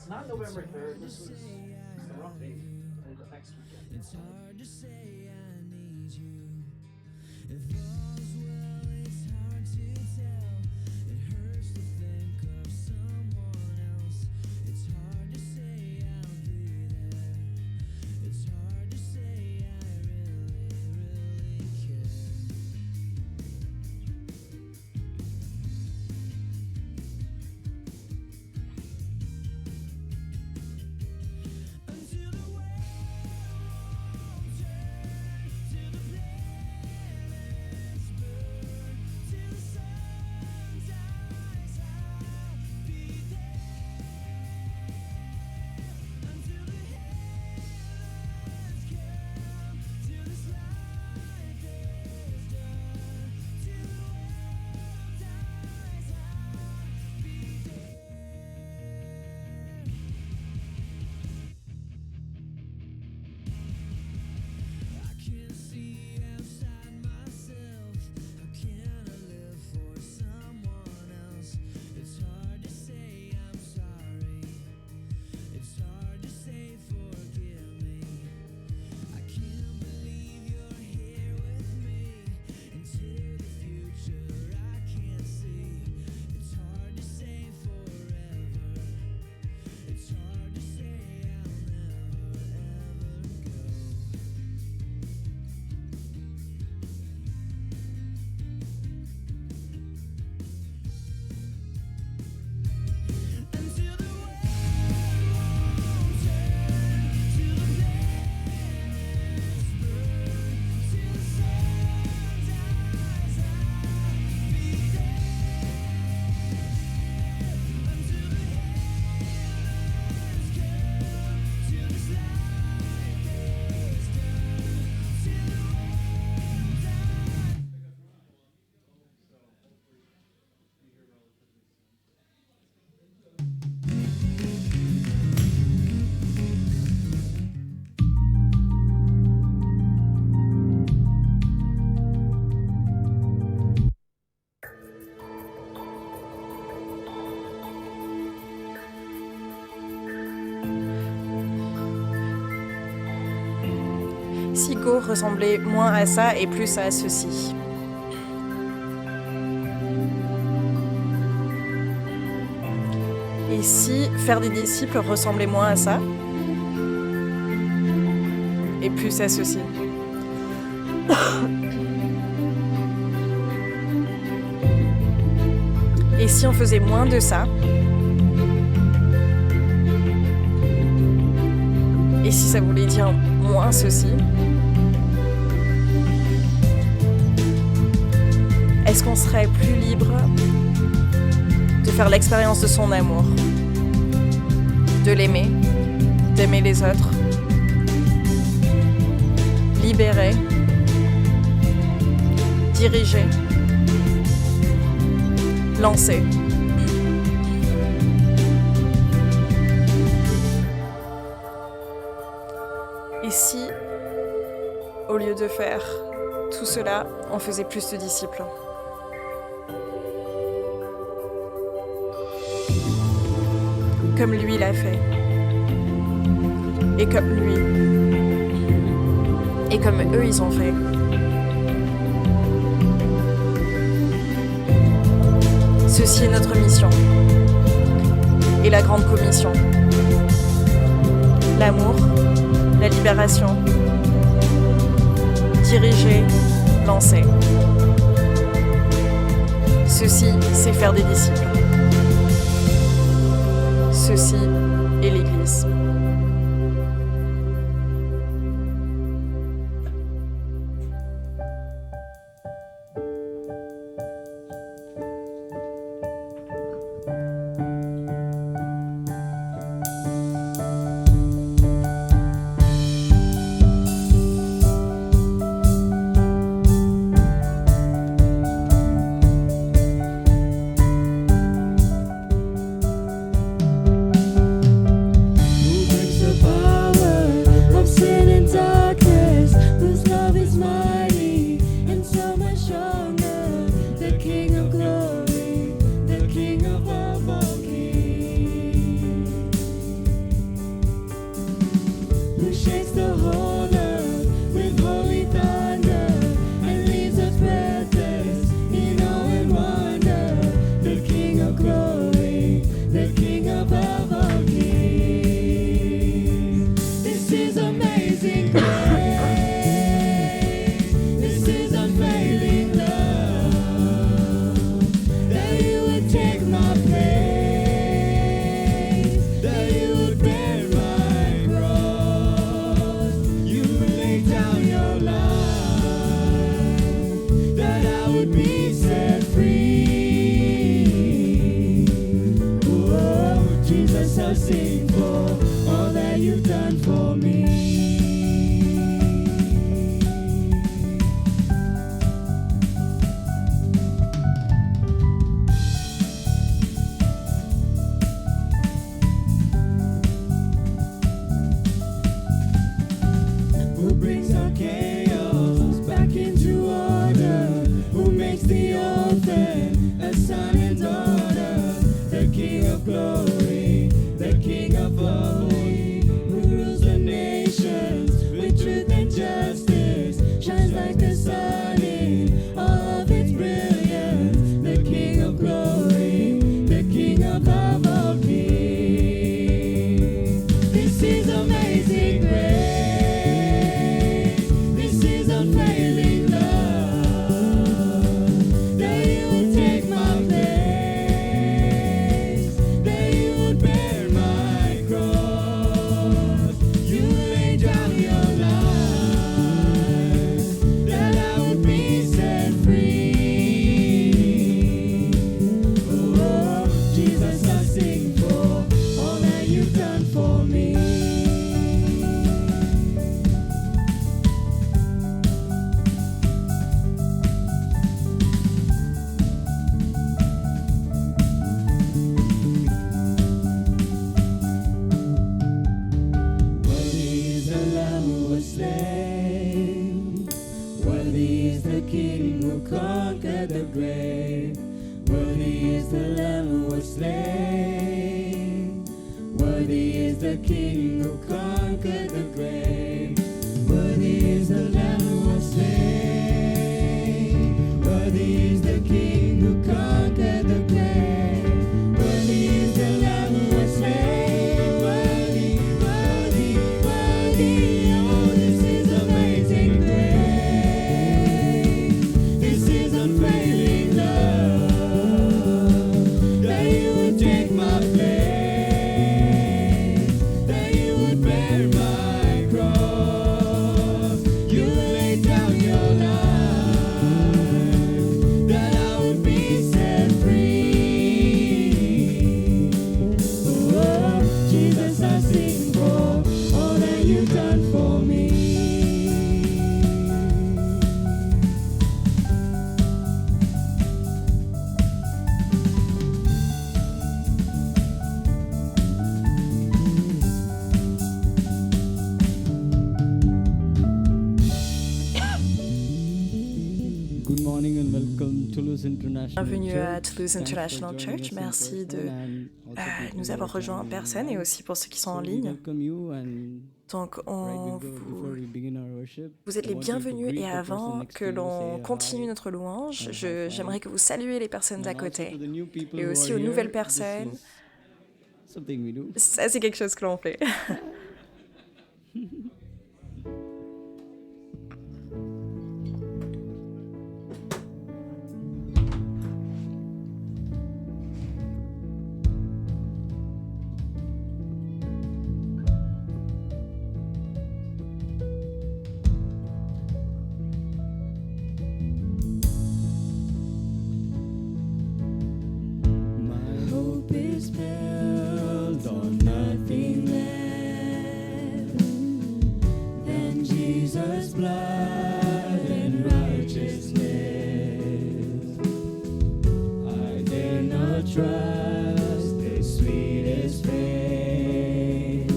It's not November 3rd. This was the wrong date. The next weekend. It's hard to say I need you. If all's well, it's hard to tell. It hurts to think of someone else. It's hard to say I'll be there. It's hard to say I really care. Until the world turns, till the planets burn, till the sun dies, I'll be there. Until the heavens come, till this life is done, till the world dies, I'll be there. I can't see outside myself. How can I live for someone else? It's hard to say I'm sorry. It's hard to say forgive me. I can't believe you're here with me. Into the future I can't see. It's hard to say forever. It's hard to say I'll never ever go. Until the world turns, till the planets burn, till the sun dies, I'll be there. Until the heavens come, till this life is done, till the world dies. Si Go ressemblait moins à ça et plus à ceci. Et si faire des disciples ressemblait moins à ça et plus à ceci. Et si on faisait moins de ça et si ça voulait dire moins ceci. Est-ce qu'on serait plus libre de faire l'expérience de son amour, de l'aimer, d'aimer les autres, libérer, diriger, lancer. Et si, au lieu de faire tout cela, on faisait plus de disciples? Comme lui l'a fait. Et comme lui. Et comme eux, ils ont fait. Ceci est notre mission. Et la grande commission. L'amour, la libération. Diriger, lancer. Ceci, c'est faire des disciples. Ceci est l'Église. Who breaks I sing for all that you've done for me. Who brings our chaos back into order? Who makes the orphan a son and daughter? The King of glory, the King of glory, who rules the nations with truth and justice, shines like the sun in all of its brilliance. The King of glory, the King of all kings. This is amazing grace. This is unfailing love. That you would take my place, that you would bear my cross. You lay down your life, that I would be set free. Oh, Jesus, I sing for all that you've done for me. Worthy is the Lamb who was slain. Worthy is the King who conquered the grave. Worthy is the Lamb who was slain. Worthy is the King who conquered the grave. Worthy is the Lamb who was slain. Worthy is the King who conquered the grave. Worthy is the Lamb who was slain. Worthy, worthy, worthy. Oh, this is amazing grace. This is unfailing love. That you would take my place, that you would bear my cross. You laid down your life, that I would be set free. Oh, Jesus, I sing for all that you've done for me. Good morning and welcome to Toulouse International Bienvenue à Church. Toulouse Thanks for International joining Church. us in Merci de person and also people nous who avoir are rejoints en joining personne et online. aussi pour ceux qui sont en So we ligne. welcome you and Donc, right before we begin our worship, vous êtes I les want you to bienvenus greet et the person avant next que to you, l'on say continue hi, notre louange, and high j'aimerais five. que vous saluiez les personnes And à also côté. to the new people Et who aussi are aux here, nouvelles this personnes. is something we do. Ça, c'est quelque chose que l'on fait. My hope is built on nothing less than Jesus' blood and righteousness. I dare not trust the sweetest fame,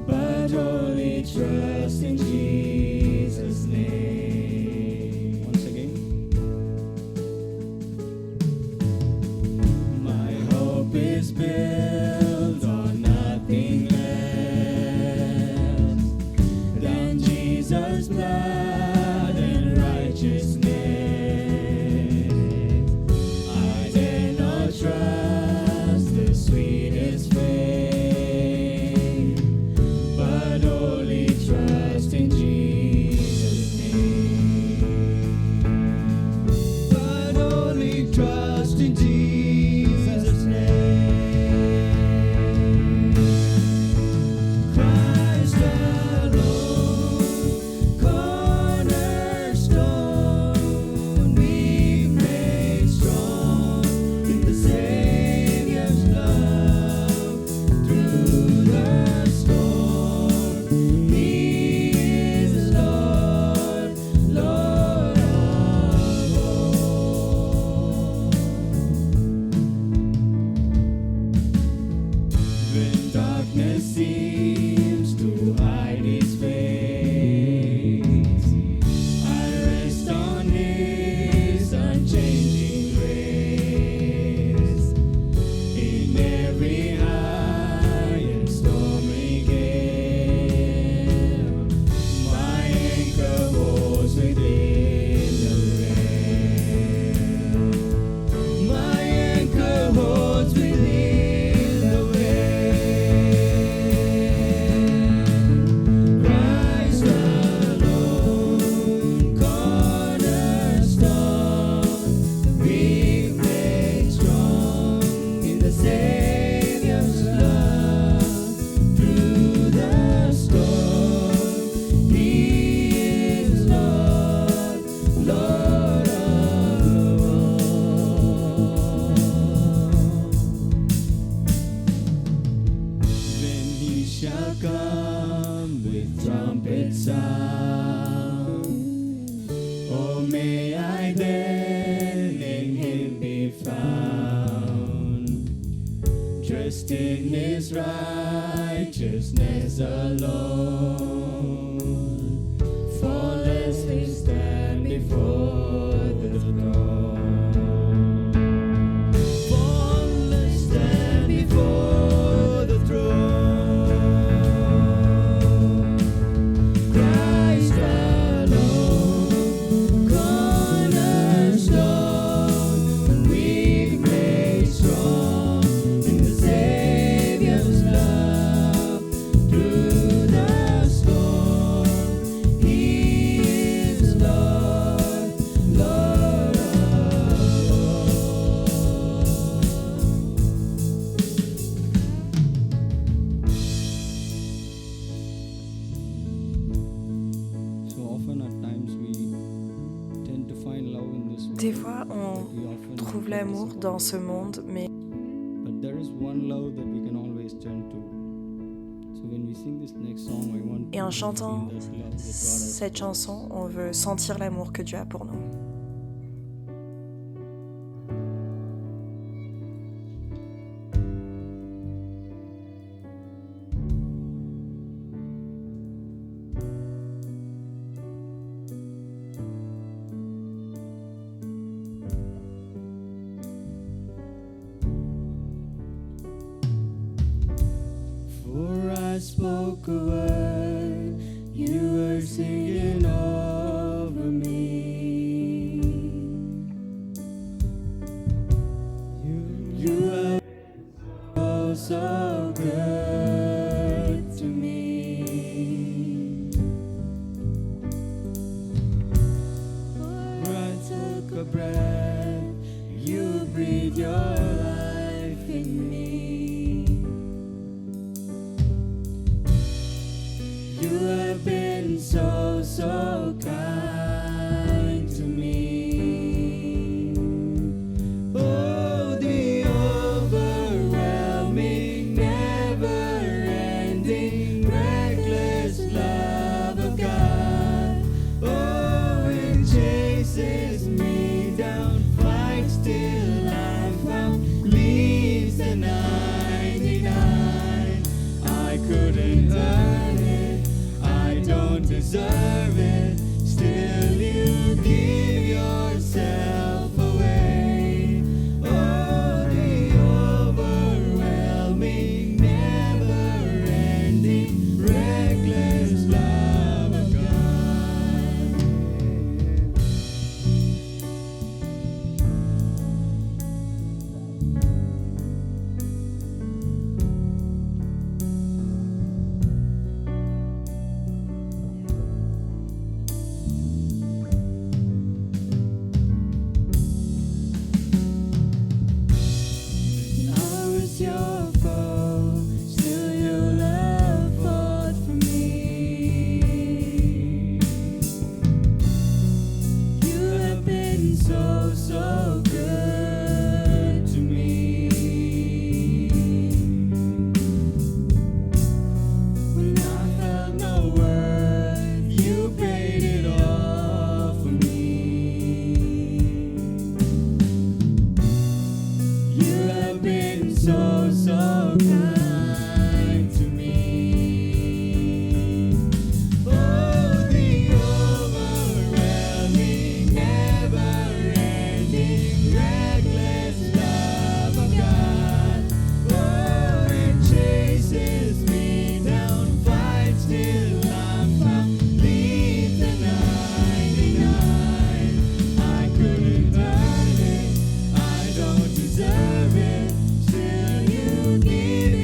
but only trust in Jesus' name. Once again. My hope is built on nothing less than Jesus' blood sweet sound. Oh, may I then in him be found, dressed in his righteousness alone, flawlessly stand before the throne. Flawless stand before the throne. Christ alone, cornerstone, we've made strong in the Savior's love. Through the storm, He is Lord, Lord of all. So often at times we tend to find love in this world. Des fois, but on we often trouve forget l'amour this dans love. ce monde, mais But there is one love that we can always turn to. So when we sing this next song, I want Et en you to chantant feel that love that God has cette for us. chanson, on veut sentir l'amour que Dieu a pour nous. For I spoke a word, you were singing over me. You have been so good to me. For I took a breath, you breathed your life in me. You have been so, so kind to me. Oh, the overwhelming, never-ending, reckless love of God. Oh, it chases me down, fights till I'm found, leaves the 99. I couldn't earn it, I don't deserve it, still you give yourself away. Oh, the overwhelming, never-ending, reckless love of God. I was your foe, still your love fought for me. You have been so, so good to me. When I felt no worth, you paid it all for me. You have been so, so kind to me. Oh, the overwhelming, never-ending, reckless love of God. Oh, it chases me down, fights till I'm found, leaves the 99. I couldn't earn it, I don't deserve it, still you give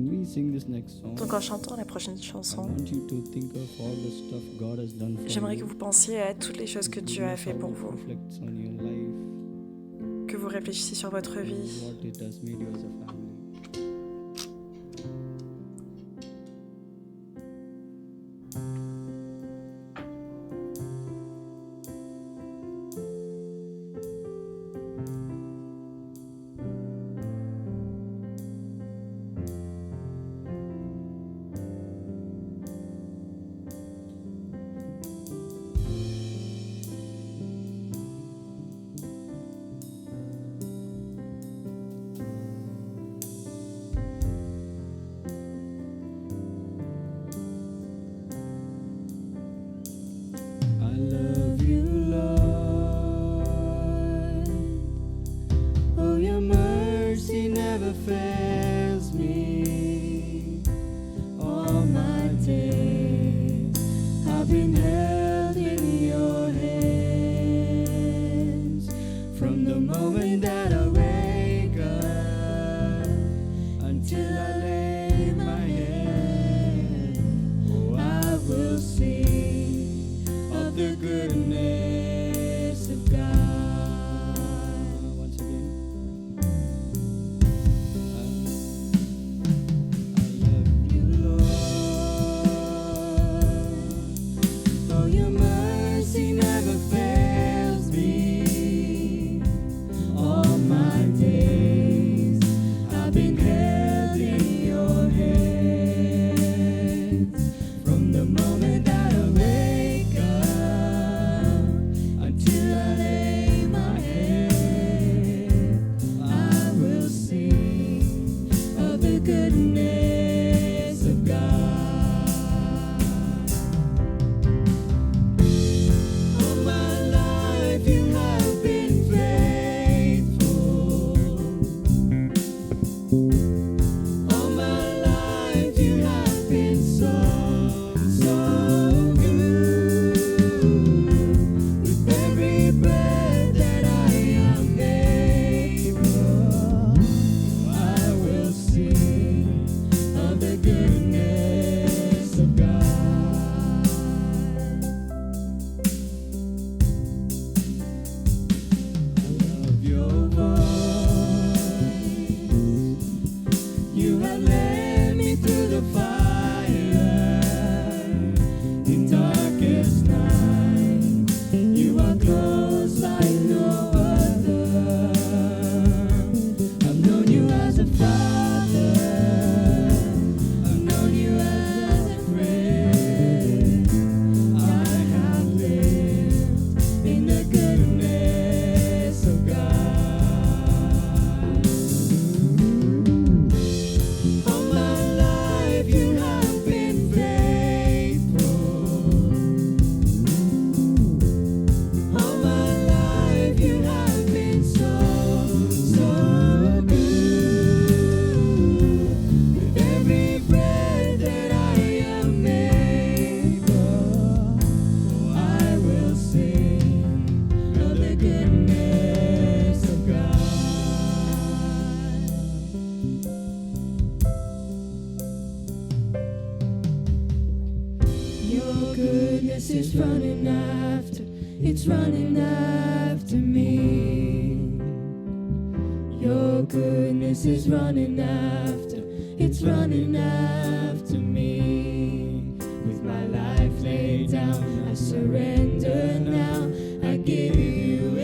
when we sing this next song, Donc en chantant la prochaine I chanson, want you to think of all the stuff God has done for j'aimerais que you. vous pensiez à toutes les choses que And Dieu a how fait pour it vous, reflects on your life, que vous réfléchissiez sur votre and vie, what it has made you as a family. I love you, Lord. Oh, your mercy never fails me. All my days I've been held in your hands. From the moment that I wake up until I lay my head, oh, I will sing of the goodness of God. Once again, I love you, Lord. Oh, your mercy never fails me. All my days I've been held in your hands. From the moment that I wake up until I lay my head, I will sing of the goodness of God. All my life you have been faithful. All my life you have been so good. With every breath that I am able, I will sing of the goodness of God. I love your voice. You have led me through the fire in darkest night. You are close like no other. I've known you as a father. I've known you as a friend. I have lived in the goodness of God. All my life you have been faithful. All my life you have been so good. With every breath that I am able, I will sing of the goodness of God. Your goodness is running after, it's running after me. Your goodness is running after, it's running after me. With my life laid down, I surrender now. I give you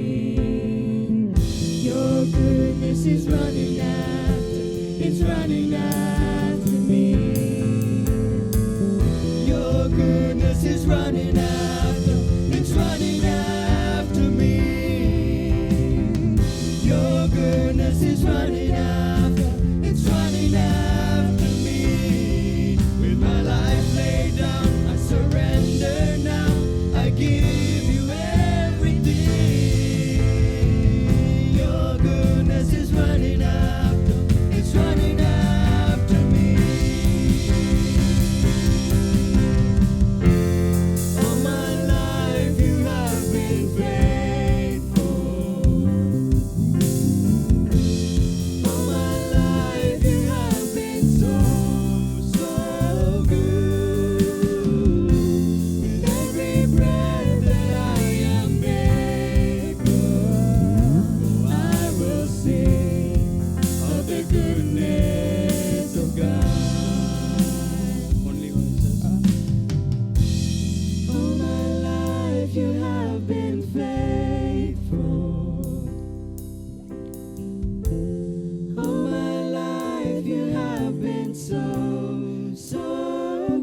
everything. Your goodness is running after, it's running after me. Your goodness is running after, it's running after me. Your goodness is running after, it's running after me. With my life laid down, I surrender goodness of God. Only one says, All my life you have been faithful. All my life you have been so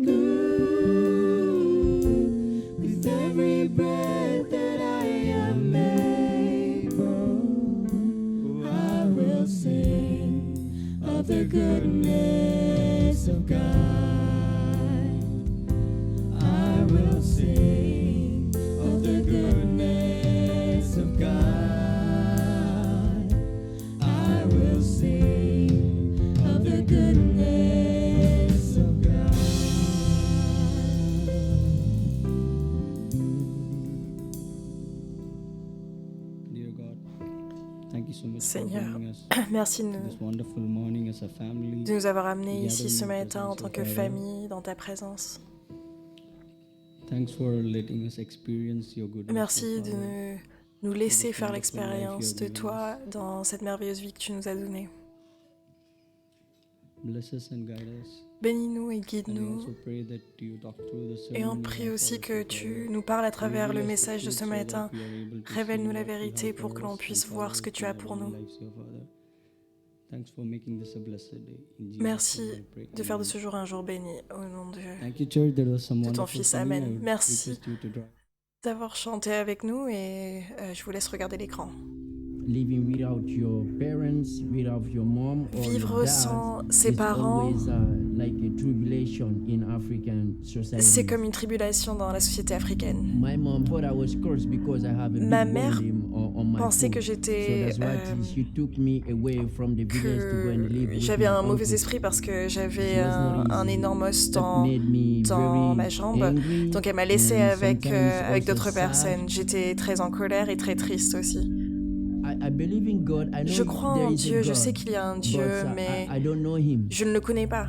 good. With every breath that I am able, I will sing of the goodness of God. I will sing of the goodness of God. I will sing of the goodness of God. Dear God, thank you so much Seigneur, for bringing us merci to this wonderful morning as a family. de nous avoir amenés ici ce matin en tant que famille dans ta présence. Thanks for letting us experience your goodness. Merci oh de Father. nous laisser faire l'expérience de toi dans cette merveilleuse vie que tu nous as donnée. Bless us and guide us. Bénis-nous et And we guide-nous. also pray that you talk through the Et on sermon prie and aussi also que Father. tu nous parles à travers le Reveal us the message de truth ce so that matin. we are able to Révèle-nous see la what you vérité have pour for que l'on us puisse and voir ce que tu as in our pour nous. lives, oh Father. Thanks for making this a blessed day. In Jesus' Merci name I pray. de faire de Amen. ce jour un jour béni au nom Thank you, church. That was some de ton wonderful Fils. singing. Amen. I would Merci request you to drive. d'avoir chanté avec nous et je vous laisse regarder l'écran. Living without your parents, without your mom or Vivre your dad sans ses is parents, always like a tribulation in African society. c'est comme une tribulation dans la société africaine. My mom thought I was cursed because I have a Ma big mère volume on my pensait phone. que j'étais So that's why she took me away from the village to go and live que with j'avais my un mauvais uncle. esprit parce que j'avais It was not un easy. énorme os That dans made me dans very ma jambe. angry Donc elle m'a laissé and avec sometimes avec also d'autres sad. personnes. J'étais très en colère et très triste aussi. I believe in God. I know Je crois there en is a Dieu, je God, sais qu'il y a un Dieu, but mais I don't know him. je ne le connais pas.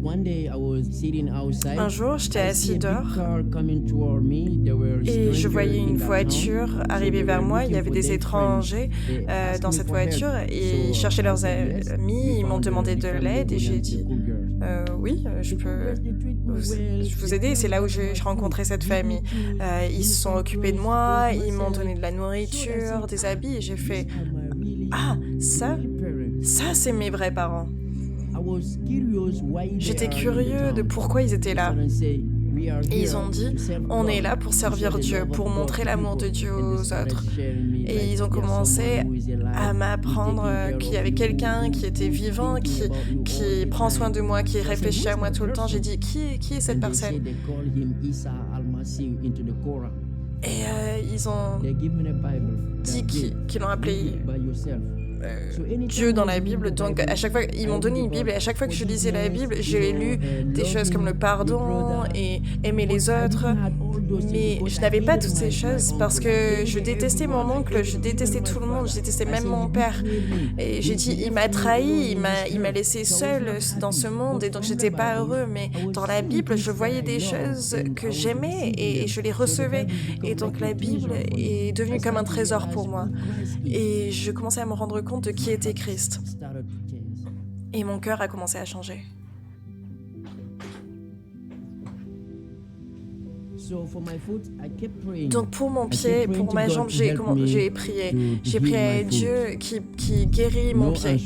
One day I was sitting outside. Un jour, j'étais I see assis a big dehors car coming toward me. There were et je strangers voyais in une that voiture town. arriver So they vers were moi. Il y looking avait for des their étrangers friends. They asked dans me cette for help. voiture et ils So cherchaient I leurs said yes. amis. We Ils m'ont found demandé the de family l'aide et good j'ai and dit the cool girls. oui, je peux Because they treat me well, vous they aider. Et c'est là où j'ai provide rencontré food, cette give me famille. tools, Ils give se me sont some occupés de clothes to moi, clothe ils m'ont myself. donné de la So I nourriture, said, des habits et j'ai these fait are my really, ah, ça, really parents. ça c'est mes vrais parents. I was curious why they J'étais are in the curieux de town. pourquoi ils étaient là. And say, we are Et ils here ont dit, to serve on est God, là pour to servir show the Dieu, love of pour God montrer to l'amour de people. Dieu And they aux started autres. sharing me, Et like, ils ont there's commencé someone who is alive, à m'apprendre who's taking qu'il y care avait of quelqu'un you, qui était who's vivant, thinking about you all qui the prend soin de time. moi, qui So I said, réfléchit à "Who's moi that tout le temps. J'ai person?" dit, qui est cette And they personne? say they call him Isa al-Masih into the Quran. Et ils ont They give me the Bible. dit That's it. qu'ils l'ont Read appelé it by yourself. So anytime Dieu dans I la read Bible. the Donc Bible, à chaque fois, ils m'ont I donné read une Bible et à about chaque fois que je lisais la Bible, forgiveness, j'ai lu des choses comme le pardon et aimer les autres. Mais je n'avais pas toutes ces choses parce que je détestais mon oncle, je détestais tout le monde, je détestais même mon père. Et j'ai dit, il m'a trahi, il m'a laissé seul dans ce monde et donc j'étais pas heureux. Mais dans la Bible, je voyais des choses que j'aimais et je les recevais. Et donc la Bible est devenue comme un trésor pour moi. Et je commençais à me rendre compte de qui était Christ. Et mon cœur a commencé à changer. Donc pour mon pied, pour ma jambe, j'ai prié. J'ai prié à Dieu qui guérit mon pied.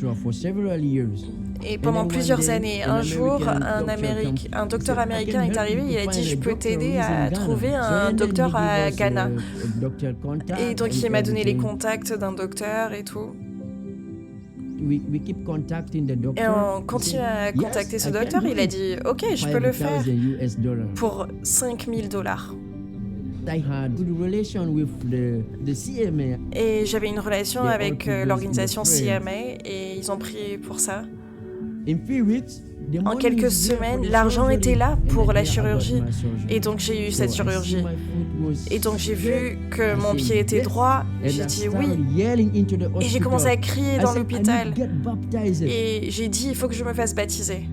Et pendant plusieurs années, un jour, un docteur américain est arrivé, il a dit « Je peux t'aider à trouver un docteur à Ghana ». Et donc il m'a donné les contacts d'un docteur et tout. Et on continue à contacter ce docteur, il a dit « Ok, je peux le faire pour $5,000 ». Et j'avais une relation avec l'organisation CMA et ils ont prié pour ça. En quelques semaines, l'argent était là pour la chirurgie et donc j'ai eu cette chirurgie. Et donc j'ai vu que mon pied était droit, j'ai dit oui. Et j'ai commencé à crier dans l'hôpital et j'ai dit il faut que je me fasse baptiser.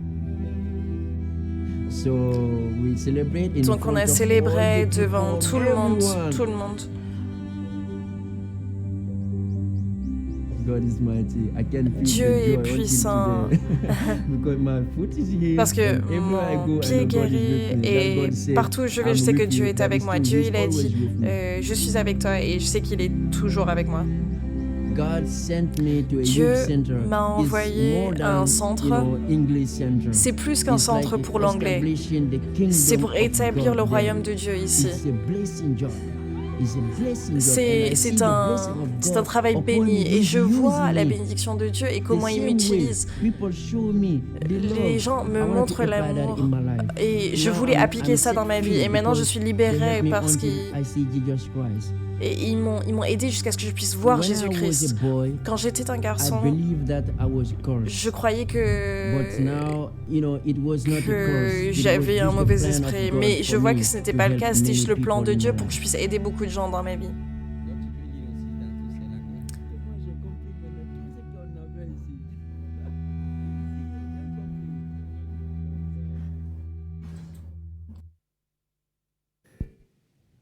Donc on a célébré devant tout le monde. God is mighty. I can feel Dieu the est joy until puissant. today. Because my foot is healed. Parce que and everywhere I go, mon I pied est know God is guéri with me. That et God said, partout où je vais, je "I'm sais que with Dieu you." est That avec is moi. true. Dieu, He's il a always dit, with me. je suis avec toi et je sais qu'il est toujours avec moi. God sent me to a Dieu youth center. m'a It's envoyé more à un than, centre. English center. C'est plus qu'un It's centre like pour l'anglais. establishing the kingdom C'est pour of établir God le royaume there. de Dieu ici. It's a blessing job. It's a blessing job. C'est And I see the un, blessing of c'est God un travail upon béni me. et He's je vois using la me. bénédiction de Dieu et The comment il same way m'utilise. people show me the Les love. gens me I want to montrent apply that l'amour in my life. et je Now voulais appliquer I'm ça dans set ma vie free et maintenant je because suis they libérée helped me parce until qu'ils I see Jesus Christ. et ils m'ont aidé jusqu'à ce que je puisse voir When I was Jésus-Christ. a boy, Quand j'étais un I garçon, believed that I was cursed. je croyais But que now, it was not a curse. It was j'avais un just the mauvais plan of esprit, God mais for je vois me que ce n'était to pas le help cas, c'était juste le many plan de people Dieu in my pour que je life. puisse aider beaucoup de gens dans ma vie.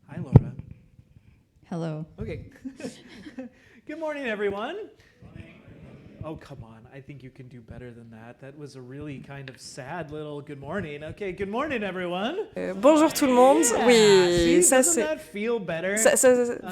Hi, Laura. Hello. Okay. Good morning, everyone. Oh, come on. I think you can do better than that. That was a really kind of sad little good morning. Okay, good morning, everyone. Bonjour tout le monde. Yeah, Oui, see, ça doesn't c'est. that feel better?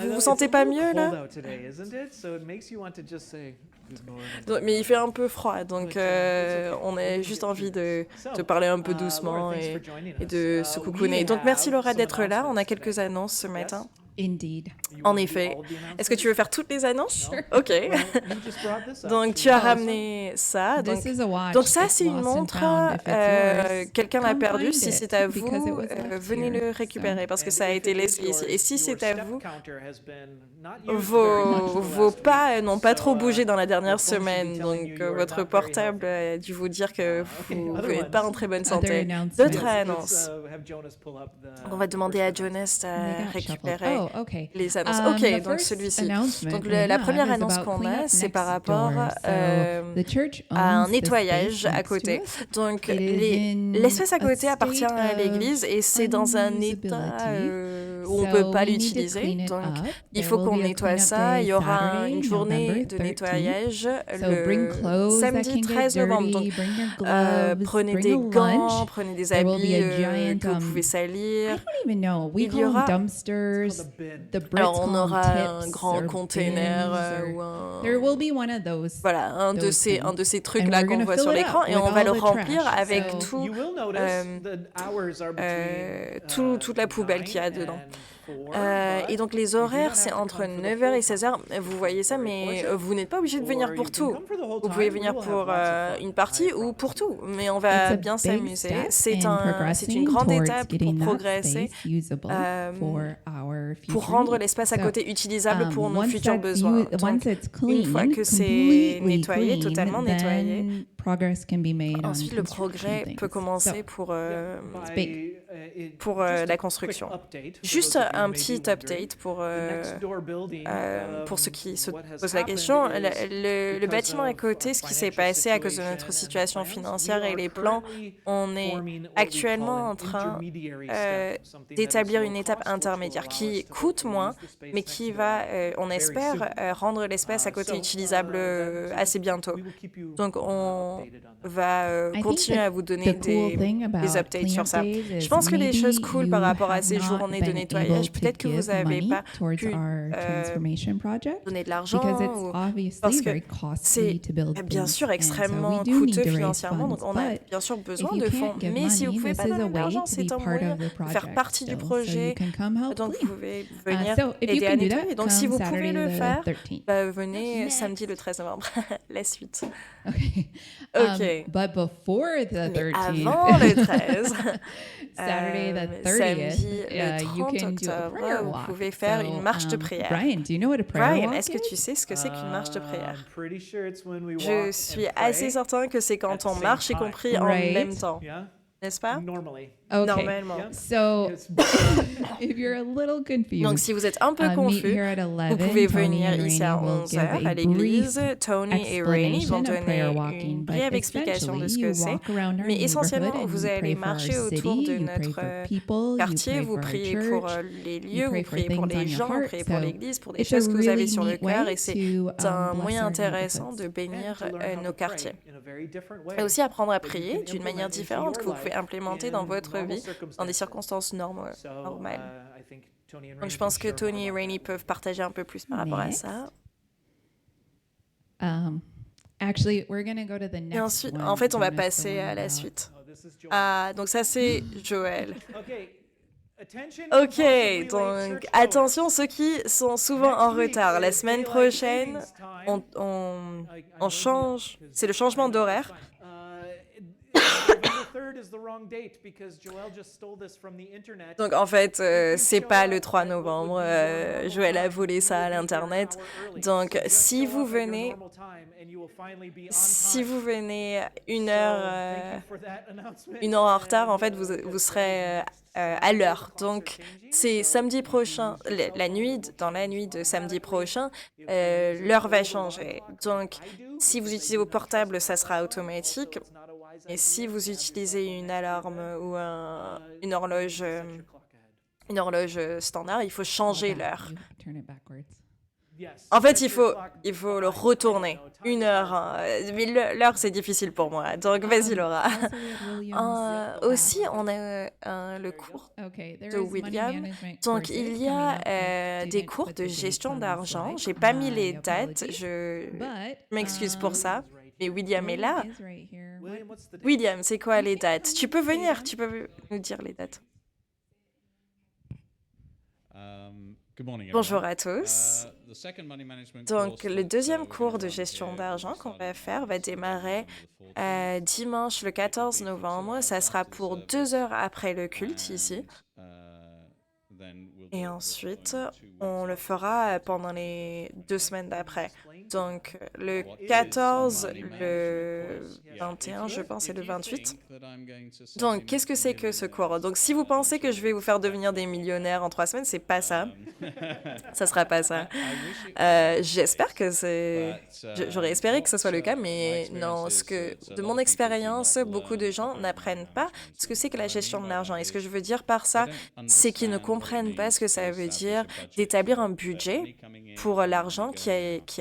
Vous vous sentez pas mieux là? It's a little cold out today, isn't it? So it makes you want to just say good morning. Mais il fait un peu froid, donc on a juste envie de parler un peu doucement Laura, thanks et for joining us. de se We coucouner. Donc merci have Laura some d'être là. On a announcements quelques today. annonces ce matin. Indeed. You En wanna do effet. all of the Est-ce que tu veux faire toutes les annonces? Ok. Well, you just brought this up. Donc So tu as awesome. ramené ça. This is a watch. Donc ça It's c'est une lost and montre. found. If it's yours, Quelqu'un l'a come perdu. find Si it, c'est à vous, because it was left venez here. le récupérer parce que And ça a if été it is laissé ici. Et si your c'est à step vous, counter has been not used very much the vos last pas week. n'ont pas So, trop bougé dans la dernière your phone should be semaine. telling Donc you you are votre not very portable healthy. a dû vous dire que Okay, vous other n'êtes pas ones. en très bonne Other santé. announcements. D'autres Let's, annonces. have Jonas pull up the On va demander à first Jonas They de got récupérer shuffled. Oh, okay. les annonces. The Ok, donc first celui-ci. announcement Donc we la have première is annonce about qu'on a, cleanup c'est par next rapport door. So, the church à un owns the nettoyage space à next to côté. us. Donc It is in l'espace à a côté appartient à state l'église et c'est dans un état unusability. où on ne So peut pas we need to l'utiliser. clean it Donc up. il There faut will qu'on be a nettoie cleanup ça. day Il y aura Saturday, une journée November de 13th. nettoyage So bring le clothes that samedi can 13 get novembre. dirty, Donc bring your gloves, prenez bring des a gants, lunch. prenez des There will habits be a giant, que vous pouvez I salir. don't even know. We Il y call aura- them dumpsters. It's called a bin. The Brits Alors on call aura them un tips grand or container bins ou or There will be one of those. voilà, un de those ces things. trucs And là we're qu'on gonna voit fill sur it l'écran up et with on va all le the remplir trash. avec So tout You will notice the hours are between, toute la poubelle qu'il y a 9 dedans. and 4, Et donc les horaires, c'est entre 9h et 16h. Vous voyez ça, mais vous n'êtes pas obligé de venir pour tout. Vous pouvez venir pour une partie ou pour tout, mais on It's va a bien big s'amuser. step C'est in une progressing grande towards étape pour getting that progresser, space usable for our future pour rendre needs. l'espace à So, côté utilisable pour nos once futurs that's besoins. once Donc, it's clean, fois que c'est completely nettoyé, clean, totalement nettoyé, then progress can be made on ensuite le construction progrès things. peut commencer So, pour big. la construction. Juste un petit update pour ceux qui se posent la question. Le bâtiment à côté, ce qui s'est passé à cause de notre situation financière et les plans, on est actuellement en train d'établir une étape intermédiaire qui coûte moins, mais qui va, on espère, rendre l'espace à côté utilisable assez bientôt. Donc on va I think continuer that à vous donner the cool thing about des updates sur cleanup ça. days is Je pense que les maybe choses cool par you rapport à have ces not journées de been nettoyage, able to peut-être que vous give n'avez money pas towards pu our transformation project donner de l'argent because it's ou obviously parce que very costly to build bien things. sûr And so extrêmement we do need coûteux to raise financièrement, donc funds, on a but bien sûr if besoin you de fonds. can't give Mais si vous money, pouvez this pas is a donner de way l'argent, to be c'est un part moyen of the de faire project partie du still, so projet. you can come help Donc vous clean. pouvez venir So if you aider à can do nettoyer. that, Donc come si vous Saturday pouvez le the faire, 13th. venez samedi le 13 novembre. La suite. Okay. Ok. But before the Mais 13th, avant le 13, Saturday the 30th, samedi le you 30 can do a octobre, prayer vous walk. pouvez faire So, une marche de prière. Brian, do you know what a prayer Brian, walk est-ce que is? tu sais ce que c'est qu'une marche de prière? pretty sure it's when we walk Je and suis pray assez certain que c'est at quand the on same marche y time. compris en Right. même temps. Yeah? n'est-ce pas? Normally. Okay. Normalement. Yeah. So Yes. if you're a little confused, Donc si vous êtes un peu meet confus, here at 11. vous pouvez Tony venir and ici à Rainey will 11h give à a l'église. brief Tony et Rainey vont explanation of donner prayer une walking, but brève explication de ce que essentially you c'est. walk around our Mais essentiellement, neighborhood and vous you allez pray for our marcher autour city, de you pray notre for people, quartier, you vous pray for priez our pour church, les you lieux, pray vous for priez pour things on les your gens, vous heart. priez pour So l'église, pour des it's a choses que vous avez really sur le neat cœur, way et c'est to un bless moyen our intéressant neighborhoods. de bénir And to learn how nos to pray quartiers. in a very different way Et aussi apprendre à that you prier can d'une manière implement into différente que vous your pouvez life implémenter dans in votre normal vie dans des circonstances normales. So, I think Tony and Donc Rainey je pense can que share more Tony et about Rainey that. peuvent partager un peu plus par rapport à Next. ça. Actually, we're gonna go to the next Et ensuite, one. en fait, on va Jonas, the passer one à la about- suite. Oh, this is Joel. Ah, donc ça c'est Joël. Okay. Attention, Ok, compulsively late donc churchgoers. attention ceux qui sont souvent en retard. La semaine prochaine, on change, c'est le changement d'horaire. Donc en fait, c'est pas le 3 novembre. Joël a volé ça à l'internet. Donc si vous venez une heure en retard, en fait, vous serez à l'heure. Donc c'est samedi prochain, dans la nuit de samedi prochain, l'heure va changer. Donc si vous utilisez vos portables, ça sera automatique. Et si vous utilisez une alarme ou une horloge standard, il faut changer l'heure. You turn it backwards. En fait, il faut le retourner. Une heure. Mais l'heure, c'est difficile pour moi. Donc, vas-y, Laura. Also, we have Williams. Aussi, on a le cours Okay, there de is money William. management Donc, courses il y coming a up. I des didn't cours put de the dates gestion on the d'argent. slide. J'ai pas mis My les dates. apologies. Je But, m'excuse pour ça. Mais William est William là. is right here. William, what's the date? William, c'est quoi les dates? Tu peux venir, tu peux nous dire les dates. Bonjour à tous. Donc, le deuxième cours de gestion d'argent qu'on va faire va démarrer dimanche le 14 novembre. Ça sera pour 2 heures après le culte ici. Et ensuite, on le fera pendant les 2 semaines d'après. Donc, le 14, le 21, je pense, et le 28. Donc, qu'est-ce que c'est que ce cours? Donc, si vous pensez que je vais vous faire devenir des millionnaires en 3 semaines, c'est pas ça. Ça sera pas ça. J'espère que c'est... J'aurais espéré que ce soit le cas, mais non. De mon expérience, beaucoup de gens n'apprennent pas ce que c'est que la gestion de l'argent. Et ce que je veux dire par ça, c'est qu'ils ne comprennent pas ce que ça veut dire d'établir un budget pour l'argent qui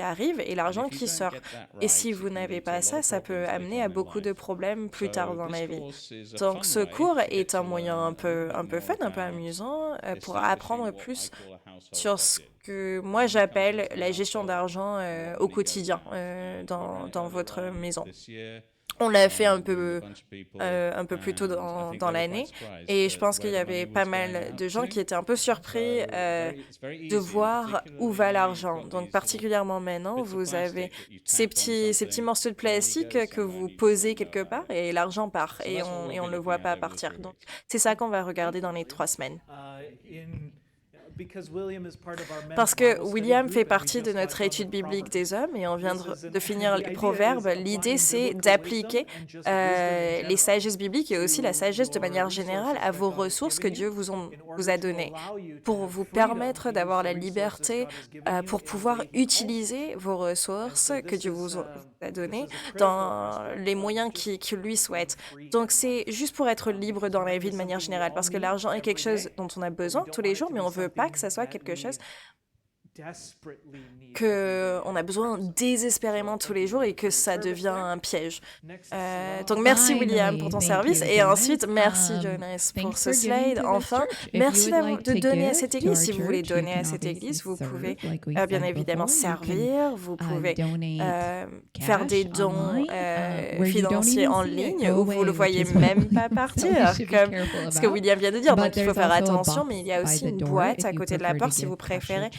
arrive et l'argent qui sort. Et si vous n'avez pas ça, ça peut amener à beaucoup de problèmes plus tard dans la vie. Donc ce cours est un moyen un peu fun, un peu amusant pour apprendre plus sur ce que moi j'appelle la gestion d'argent au quotidien dans votre maison. On l'a fait un peu plus tôt dans l'année et je pense qu'il y avait pas mal de gens qui étaient un peu surpris de voir où va l'argent. Donc particulièrement maintenant, vous avez ces petits morceaux de plastique que vous posez quelque part et l'argent part et on ne le voit pas partir. Donc c'est ça qu'on va regarder dans les 3 semaines. Parce que William fait partie de notre étude biblique des hommes et on vient de finir les proverbes. L'idée, c'est d'appliquer les sagesses bibliques et aussi la sagesse de manière générale à vos ressources que Dieu vous a données pour vous permettre d'avoir la liberté pour pouvoir utiliser vos ressources que Dieu vous a données dans les moyens qu'il lui souhaite. Donc, c'est juste pour être libre dans la vie de manière générale parce que l'argent est quelque chose dont on a besoin tous les jours, mais on ne veut pas que ça soit quelque chose qu'on a besoin désespérément tous les jours et que ça devient un piège. Donc merci William pour ton service et ensuite merci Jonas pour ce slide. Enfin, merci de donner à cette église. Si vous voulez donner à cette église, vous pouvez bien évidemment servir, vous pouvez faire des dons financiers en ligne où vous le voyez même pas partir, comme ce que William vient de dire. Donc il faut faire attention, mais il y a aussi une boîte à côté de la porte si vous préférez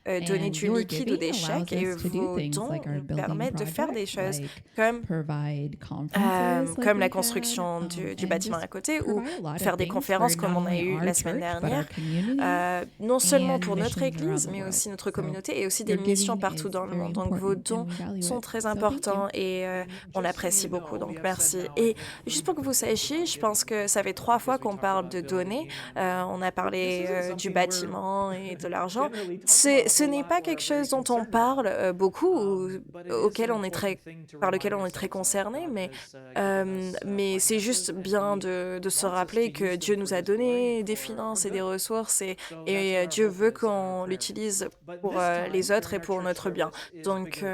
donner And du your liquide ou des giving chèques allows et us to do vos things dons like our nous building permettent de faire des project, choses like comme, provide conferences like comme la we construction had, du and bâtiment just à côté ou provide a lot faire of des things conférences for comme not on a only eu our la semaine church, but our dernière, community non seulement and pour notre missions around église, the mais world. aussi notre So communauté et aussi des your missions giving partout is dans le very monde. Donc vos important dons and we value sont it. très So thank you. importants et on apprécie beaucoup. Donc merci. Et juste pour que vous sachiez, je pense que ça fait 3 fois qu'on parle de donner. On a parlé du bâtiment et de l'argent. Ce n'est pas quelque chose dont on parle beaucoup ou par lequel on est très concerné, mais c'est juste bien de se rappeler que Dieu nous a donné des finances et des ressources et Dieu veut qu'on l'utilise pour les autres et pour notre bien. Donc,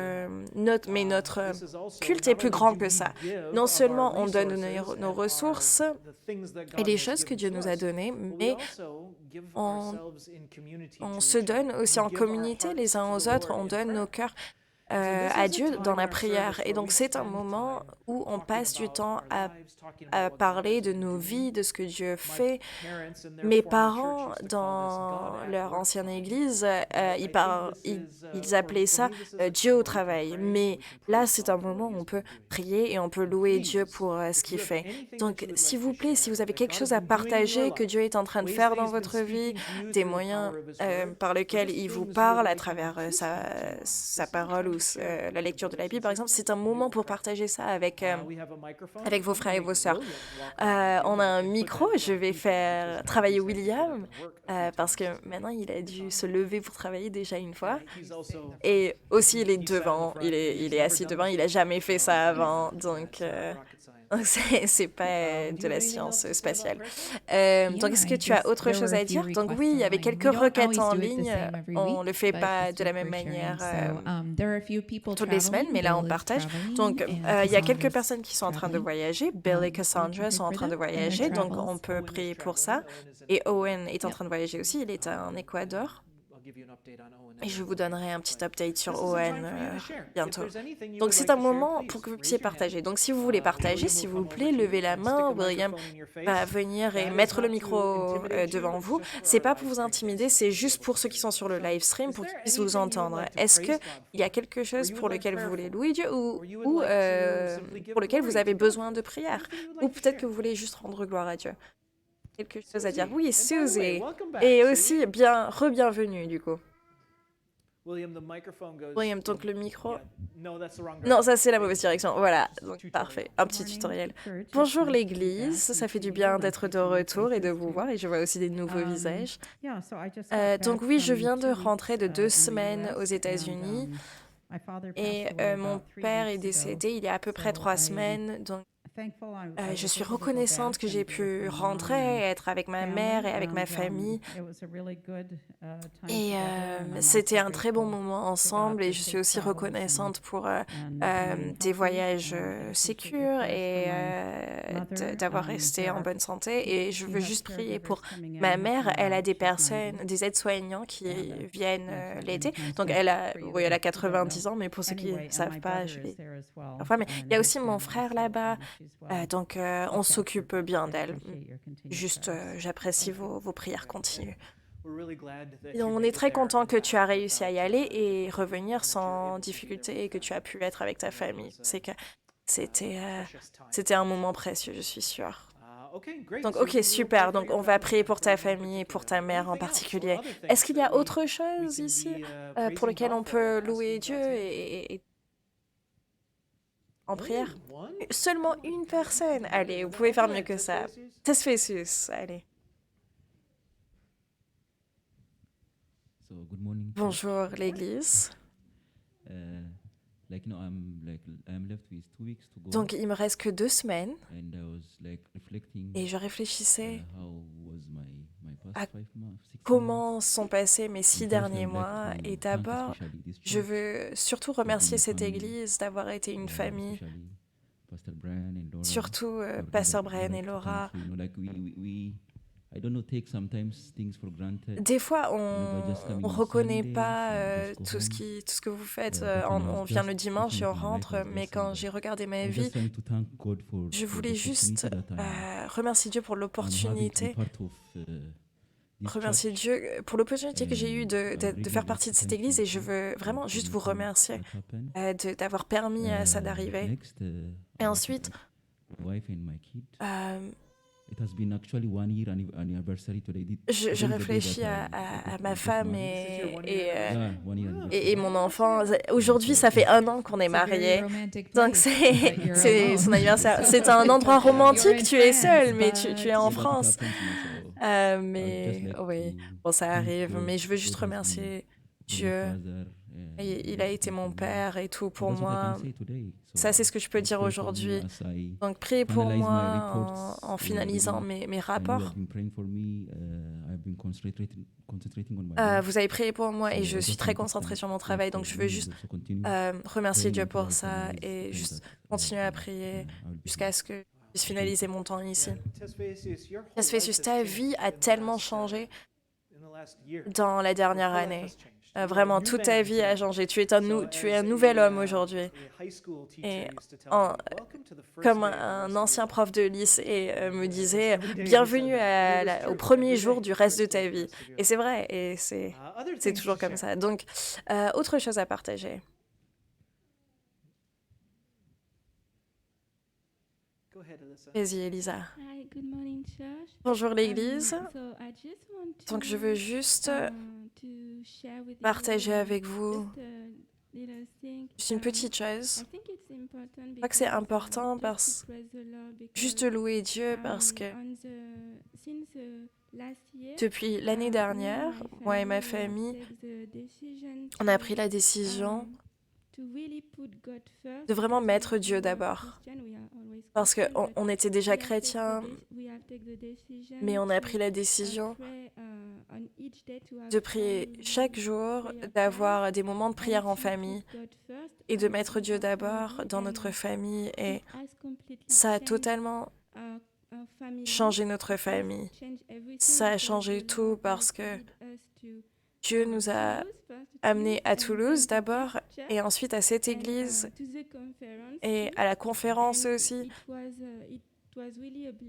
notre culte est plus grand que ça. Non seulement on donne nos ressources et les choses que Dieu nous a données, mais on, on se donne aussi en communauté les uns aux autres, on donne nos cœurs à Dieu dans la prière. Et donc c'est un moment où on passe du temps à parler de nos vies, de ce que Dieu fait. Mes parents, dans leur ancienne église, ils appelaient ça Dieu au travail. Mais là, c'est un moment où on peut prier et on peut louer Dieu pour ce qu'il fait. Donc, s'il vous plaît, si vous avez quelque chose à partager que Dieu est en train de faire dans votre vie, des moyens par lesquels il vous parle à travers sa parole ou la lecture de la Bible, par exemple, c'est un moment pour partager ça avec vos frères et vos sœurs. On a un micro, je vais faire travailler William parce que maintenant il a dû se lever pour travailler déjà une fois. Et aussi il est devant, il est assis devant, il a jamais fait ça avant, donc c'est pas de la science spatiale. Donc est-ce que tu as autre chose à dire? Donc oui, il y avait quelques requêtes en ligne, on le fait pas de la même manière toutes les semaines, mais là on partage. Donc il y a quelques personnes qui sont en train de voyager, Bill et Cassandra sont en train de voyager, donc on peut prier pour ça. Et Owen est en train de voyager aussi, il est en Équateur. Et je vous donnerai un petit update sur Owen bientôt. Donc c'est un moment pour que vous puissiez partager. Donc si vous voulez partager, s'il vous plaît, levez la main. William va venir et mettre le micro devant vous. C'est pas pour vous intimider, c'est juste pour ceux qui sont sur le live stream, pour qu'ils puissent vous entendre. Est-ce qu'il y a quelque chose pour lequel vous voulez louer Dieu ou pour lequel vous avez besoin de prière? Ou peut-être que vous voulez juste rendre gloire à Dieu? Quelque chose à dire. Oui, Suzy. Et aussi, re-bienvenue, du coup. William, donc le micro... Non, ça c'est la mauvaise direction. Voilà, donc parfait. Un petit tutoriel. Bonjour l'église, ça fait du bien d'être de retour et de vous voir, et je vois aussi des nouveaux visages. Donc oui, je viens de rentrer de 2 semaines aux États-Unis, et mon père est décédé il y a à peu près 3 semaines, donc je suis reconnaissante que j'ai pu rentrer, être avec ma mère et avec ma famille. Et c'était un très bon moment ensemble et je suis aussi reconnaissante pour des voyages sécures et d'avoir resté en bonne santé. Et je veux juste prier pour ma mère. Elle a des personnes, des aides-soignants qui viennent l'aider. Donc elle a 90 ans, mais pour ceux qui ne savent pas, je vais... Enfin, mais il y a aussi mon frère là-bas. Donc, on s'occupe bien d'elle. Juste, j'apprécie vos prières continues. Et on est très content que tu as réussi à y aller et revenir sans difficulté et que tu as pu être avec ta famille. C'est que c'était un moment précieux, je suis sûre. Donc, ok, super. Donc, on va prier pour ta famille et pour ta mère en particulier. Est-ce qu'il y a autre chose ici pour lequel on peut louer Dieu et en prière? Seulement une personne. Allez, vous pouvez faire mieux que ça. Tesfesus, allez. So good morning. Bonjour l'église. I'm left with 2 weeks to go. Donc il me reste que 2 semaines And I was reflecting et je réfléchissais how was my à past 5 months, 6 months. comment sont passés mes 6 And derniers first, I'd mois. like to Et thank d'abord, especially this je church, veux surtout for remercier being cette family, église d'avoir été une famille, especially Pastor Brian and Laura, surtout for Pasteur that. Brian I'd et like to Laura. thank you. You know, like we I don't know, take sometimes things for granted. Des fois, by just coming on on reconnaît Sundays pas and just go tout ce home. que vous faites. But when I was On vient le just dimanche et looking on at my life, rentre. I was Mais just quand saying j'ai that regardé ma I'm vie, just trying to thank God je for voulais the juste opportunity that remercier Dieu pour I'm happy to be l'opportunité part of remercier Dieu pour l'opportunité que j'ai eue de faire partie de cette église et je veux vraiment juste vous remercier d'avoir permis à ça d'arriver. Et ensuite, euh, je réfléchis à ma femme et mon enfant. Aujourd'hui, ça fait 1 an qu'on est mariés. Donc, c'est son anniversaire. C'est un endroit romantique, tu es seul, mais tu es en France. Mais oui, bon, ça arrive. Mais je veux juste remercier Dieu. Il a été mon père et tout pour moi. Ça, c'est ce que je peux dire aujourd'hui. Donc, priez pour moi en finalisant mes rapports. Vous avez prié pour moi et je suis très concentrée sur mon travail. Donc, je veux juste remercier Dieu pour ça et juste continuer à prier jusqu'à ce que je puisse finaliser mon temps ici. Tesfesius, ta vie a tellement changé dans la dernière année. Vraiment, toute ta vie a changé. Tu es un nouvel homme aujourd'hui. Et comme un ancien prof de lycée me disait, bienvenue au premier jour du reste de ta vie. Et c'est vrai, et c'est toujours comme ça. Donc, autre chose à partager. Vas-y, Elisa. Bonjour l'Église. Donc, je veux juste partager avec vous juste une petite chose. Je crois que c'est important juste de louer Dieu parce que depuis l'année dernière, moi et ma famille, on a pris la décision de vraiment mettre Dieu d'abord. Parce qu'on était déjà chrétiens, mais on a pris la décision de prier chaque jour, d'avoir des moments de prière en famille et de mettre Dieu d'abord dans notre famille. Et ça a totalement changé notre famille. Ça a changé tout parce que Dieu nous a amenés à Toulouse d'abord et ensuite à cette église et à la conférence aussi.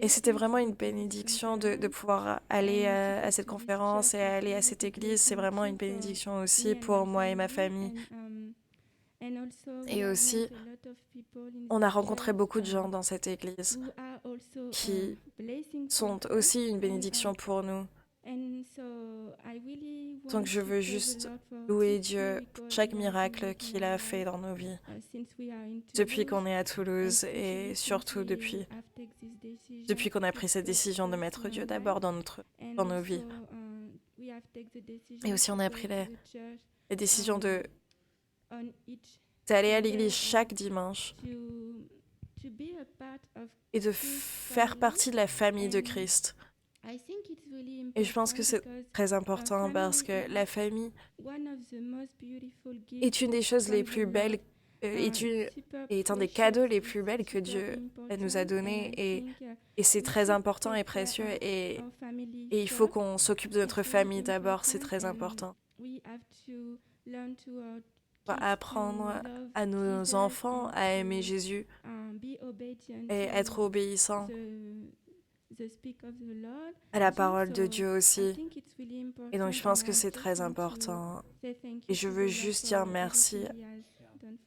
Et c'était vraiment une bénédiction de pouvoir aller à cette conférence et aller à cette église. C'est vraiment une bénédiction aussi pour moi et ma famille. Et aussi, on a rencontré beaucoup de gens dans cette église qui sont aussi une bénédiction pour nous. Donc je veux juste louer Dieu pour chaque miracle qu'il a fait dans nos vies depuis qu'on est à Toulouse et surtout depuis qu'on a pris cette décision de mettre Dieu d'abord dans nos vies. Et aussi on a pris la décision d'aller à l'église chaque dimanche et de faire partie de la famille de Christ. Et je pense que c'est très important parce que la famille est une des choses les plus belles, est un des cadeaux les plus belles que Dieu nous a donnés et c'est très important et précieux et il faut qu'on s'occupe de notre famille d'abord, c'est très important. On va apprendre à nos enfants à aimer Jésus et être obéissants à la parole de Dieu aussi. Et donc je pense que c'est très important. Et je veux juste dire merci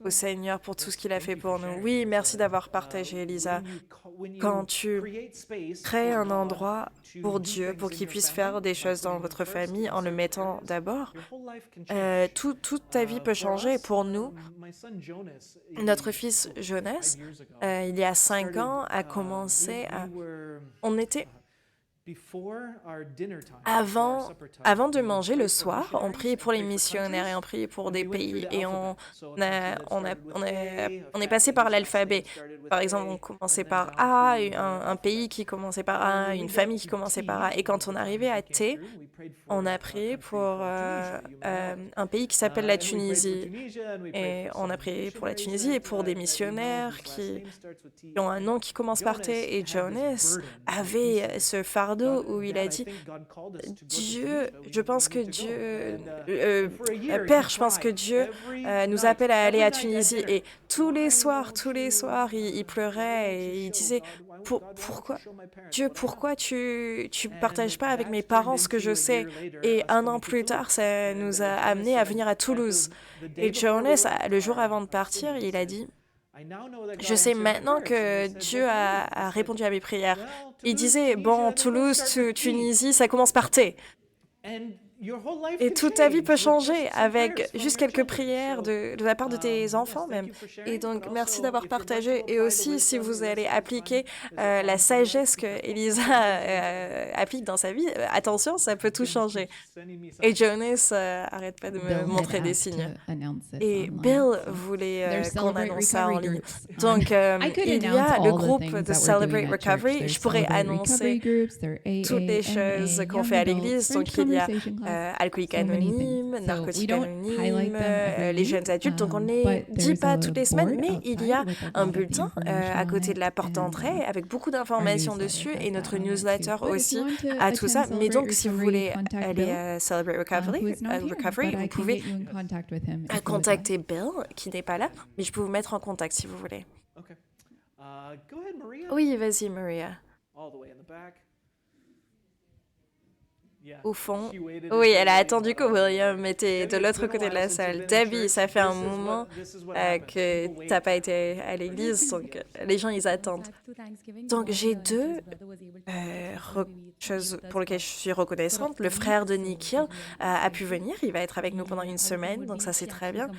au Seigneur pour tout ce qu'il a fait pour nous. Oui, merci d'avoir partagé, Elisa. Quand tu crées un endroit pour Dieu, pour qu'il puisse faire des choses dans votre famille en le mettant d'abord, toute ta vie peut changer. Pour nous, notre fils Jonas, il y a 5 ans, a commencé à... On était... Avant de manger le soir, on priait pour les missionnaires et on priait pour des pays et on est passé par l'alphabet. Par exemple, on commençait par A, un pays qui commençait par A, une famille qui commençait par A. Et quand on arrivait à T, on a prié pour un pays qui s'appelle la Tunisie. Et on a prié pour la Tunisie et pour des missionnaires qui ont un nom qui commence par T. Et Jonas avait ce fardeau fardeau où il a dit Dieu, je pense que Dieu, Père, je pense que Dieu nous appelle à aller à Tunisie. Et tous les soirs, il pleurait et il disait pourquoi, Dieu, pourquoi tu partages pas avec mes parents ce que je sais? Et un an plus tard, ça nous a amenés à venir à Toulouse. Et Jonas, le jour avant de partir, il a dit je sais maintenant que Dieu a répondu à mes prières. Il disait, bon, Toulouse, Tunisie, ça commence par T. Et toute ta vie peut changer avec juste quelques prières de la part de tes enfants même. Et donc, merci d'avoir partagé. Et aussi, si vous allez appliquer la sagesse que Elisa applique dans sa vie, attention, ça peut tout changer. Et Jonas arrête pas de me montrer des signes. Et Bill voulait qu'on annonce ça en ligne. Donc, il y a le groupe de Celebrate Recovery. Je pourrais annoncer toutes les choses qu'on fait à l'église. Donc, il y a alcooliques anonymes, narcotiques anonymes, les jeunes adultes. Donc, on ne les dit pas toutes les semaines, mais il y a un bulletin à côté de la porte d'entrée avec beaucoup d'informations dessus et notre newsletter aussi à tout ça. Mais donc, si vous voulez aller à Celebrate Recovery, vous pouvez contacter Bill, qui n'est pas là, mais je peux vous mettre en contact si vous voulez. Oui, vas-y, Maria. Au fond. Oui, elle a attendu que William était de l'autre côté de la salle. Debbie, ça fait un moment que tu n'as pas été à l'église, donc les gens, ils attendent. Donc, j'ai deux choses pour lesquelles je suis reconnaissante. Le frère de Nikhil a pu venir, il va être avec nous pendant une semaine, donc ça, c'est très bien.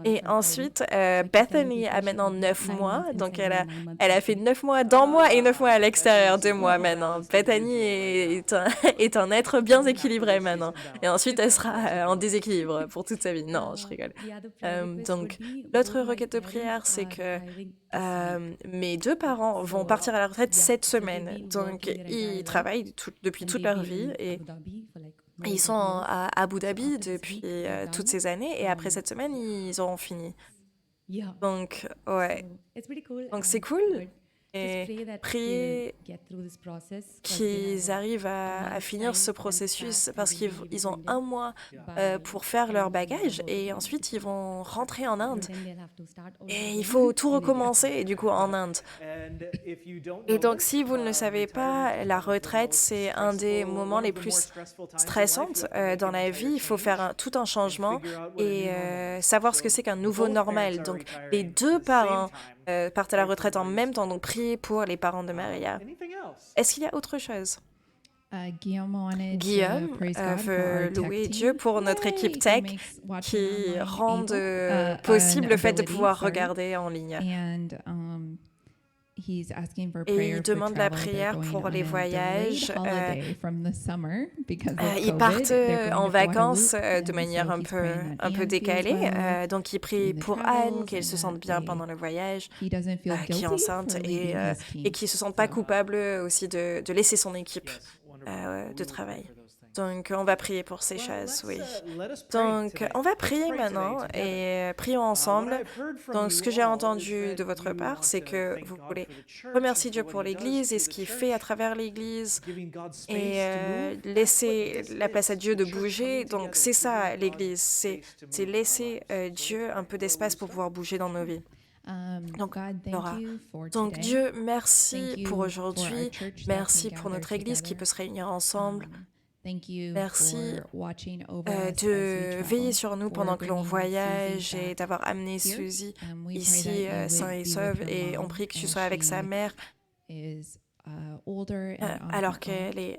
Et ensuite, Bethany a maintenant 9 mois, donc elle a fait 9 mois dans moi et 9 mois à l'extérieur de moi maintenant. Bethany est un être bien équilibré maintenant. Et ensuite, elle sera en déséquilibre pour toute sa vie. Non, je rigole. Donc, l'autre requête de prière, c'est que mes deux parents vont partir à la retraite cette semaine. Donc, ils travaillent depuis toute leur vie et ils sont à Abu Dhabi depuis toutes ces années. Et après cette semaine, ils auront fini. Donc, ouais. Donc, c'est cool. Et prier qu'ils arrivent à finir ce processus parce qu'ils ont un mois pour faire leur bagage et ensuite ils vont rentrer en Inde. Et il faut tout recommencer et du coup en Inde. Et donc si vous ne le savez pas, la retraite c'est un des moments les plus stressants dans la vie. Il faut faire tout un changement et savoir ce que c'est qu'un nouveau normal. Donc les deux parents partent à la retraite en même temps, donc priez pour les parents de Maria. Est-ce qu'il y a autre chose? Guillaume veut louer Dieu pour notre équipe tech qui rend possible le fait de pouvoir regarder en ligne. Et il demande la prière pour les voyages. Ils partent en vacances de manière un peu décalée. Donc, il prie pour Anne, qu'elle se sente bien pendant le voyage, qui est enceinte, et qui ne se sente pas coupable aussi de laisser son équipe de travail. Donc, on va prier pour ces choses, oui. Donc, on va prier maintenant et prions ensemble. Donc, ce que j'ai entendu de votre part, c'est que vous voulez remercier Dieu pour l'Église et ce qu'il fait à travers l'Église et laisser la place à Dieu de bouger. Donc, c'est ça, l'Église, c'est laisser Dieu un peu d'espace pour pouvoir bouger dans nos vies. Donc, Laura. Donc, Dieu, merci pour aujourd'hui. Merci pour notre Église qui peut se réunir ensemble. Merci de veiller sur nous pendant que l'on voyage et d'avoir amené Suzy ici sain et sauve. Et on prie que tu sois avec sa mère alors qu'elle est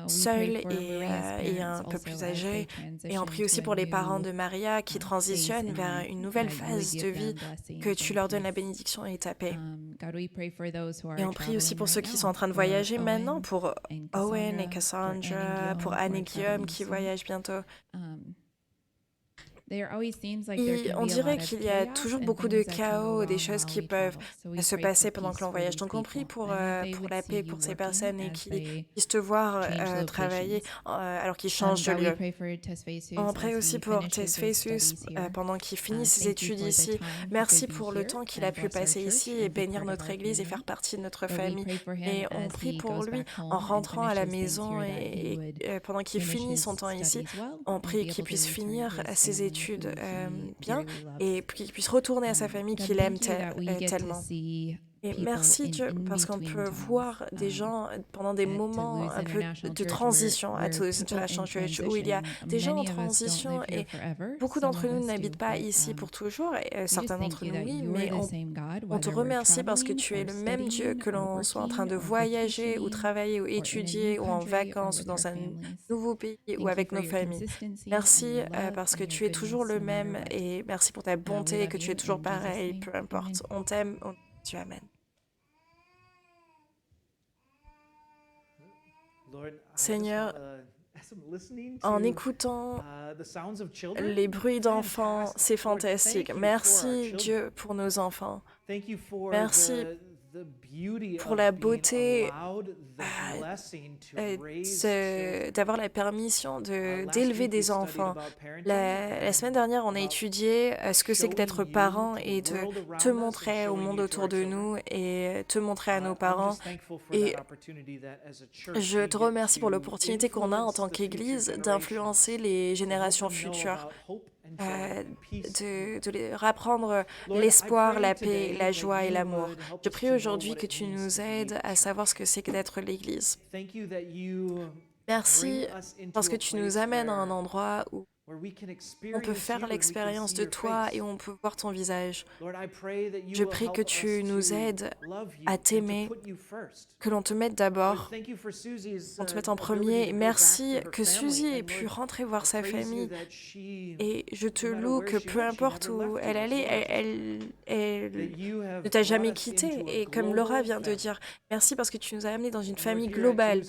seule et un peu plus âgée. Et on prie aussi pour les parents de Maria qui transitionnent vers une nouvelle phase de vie, que tu leur donnes la bénédiction et ta paix. Et on prie aussi pour ceux qui sont en train de voyager maintenant, pour Owen et Cassandra, pour Anne et Guillaume qui voyagent bientôt. on dirait qu'il y a toujours beaucoup de chaos, des choses qui peuvent se passer pendant que l'on voyage. Donc on prie pour la paix pour ces personnes et qui puissent te voir travailler alors qu'ils changent de lieu. On prie aussi pour Tesfacius pendant qu'il finit ses études ici. Merci pour le temps qu'il a pu passer ici et bénir notre église et faire partie de notre famille. Et on prie pour lui en rentrant à la maison et pendant qu'il finit son temps ici, on prie qu'il puisse finir ses études bien et qu'il puisse retourner à sa famille qu'il aime tellement. Et merci Dieu, parce qu'on peut voir des gens pendant des moments un peu de transition à Toulouse International Church, où il y a des gens en transition et beaucoup d'entre nous n'habitent pas ici pour toujours, et certains d'entre nous oui, mais on te remercie parce que tu es le même Dieu, que l'on soit en train de voyager ou travailler ou étudier ou en vacances ou dans un nouveau pays ou avec nos familles. Merci parce que tu es toujours le même et merci pour ta bonté et que tu es toujours pareil, peu importe. On t'aime, tu amen. Seigneur, en écoutant les bruits d'enfants, c'est fantastique. Merci Dieu pour nos enfants. Merci pour la beauté d'avoir la permission d'élever des enfants. La semaine dernière, on a étudié ce que c'est que d'être parent et de te montrer au monde autour de nous et te montrer à nos parents. Et je te remercie pour l'opportunité qu'on a en tant qu'Église d'influencer les générations futures. De leur apprendre l'espoir, la paix, la joie et l'amour. Je prie aujourd'hui que tu nous aides à savoir ce que c'est que d'être l'Église. Merci parce que tu nous amènes à un endroit où on peut faire l'expérience de toi et on peut voir ton visage. Je prie que tu nous aides à t'aimer, que l'on te mette d'abord, qu'on te mette en premier. Merci que Suzy ait pu rentrer voir sa famille. Et je te loue que peu importe où elle allait, elle ne t'a jamais quitté. Et comme Laura vient de dire, merci parce que tu nous as amenés dans une famille globale.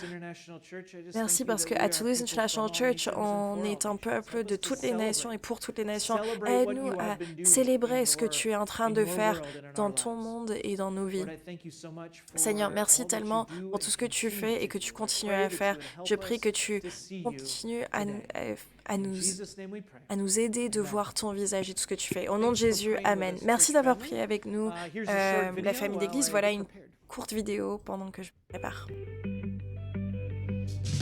Merci parce qu'à Toulouse International Church, on est un peuple de toutes les nations et pour toutes les nations. Aide-nous à célébrer ce que tu es en train de faire dans ton monde et dans nos vies. Seigneur, merci tellement pour tout ce que tu fais et que tu continues à faire. Je prie que tu continues à nous aider de voir ton visage et tout ce que tu fais. Au nom de Jésus, Amen. Merci d'avoir prié avec nous, la famille d'Église. Voilà une courte vidéo pendant que je me prépare.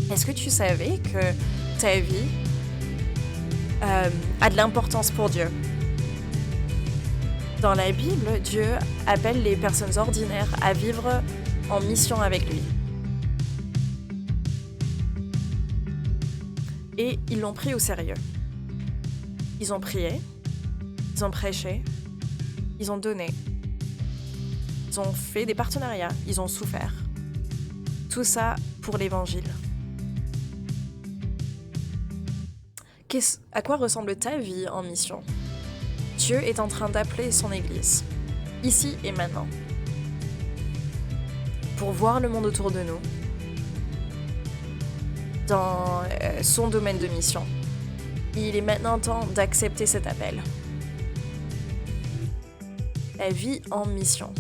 Est-ce que tu savais que ta vie a de l'importance pour Dieu? Dans la Bible, Dieu appelle les personnes ordinaires à vivre en mission avec lui. Et ils l'ont pris au sérieux. Ils ont prié, ils ont prêché, ils ont donné, ils ont fait des partenariats, ils ont souffert. Tout ça pour l'Évangile. À quoi ressemble ta vie en mission? Dieu est en train d'appeler son Église, ici et maintenant, pour voir le monde autour de nous, dans son domaine de mission. Il est maintenant temps d'accepter cet appel. La vie en mission.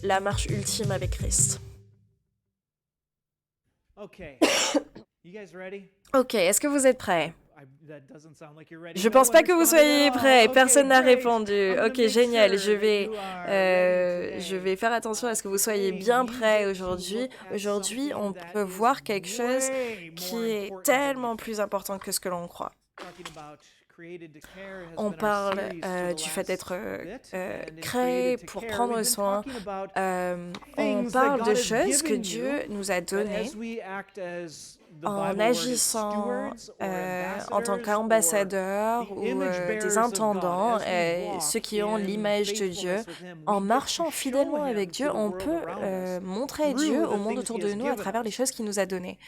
La marche ultime avec Christ. Ok, est-ce que vous êtes prêts? Je pense pas que vous soyez prêts. Personne n'a répondu. Ok, génial. Je vais faire attention à ce que vous soyez bien prêts aujourd'hui. Aujourd'hui, on peut voir quelque chose qui est tellement plus important que ce que l'on croit. On parle du fait d'être créé pour prendre soin. On parle de choses que Dieu nous a données en agissant en tant qu'ambassadeurs ou des intendants, ceux qui ont l'image de Dieu. En marchant fidèlement avec Dieu, on peut montrer Dieu au monde autour de nous à travers les choses qu'il nous a données.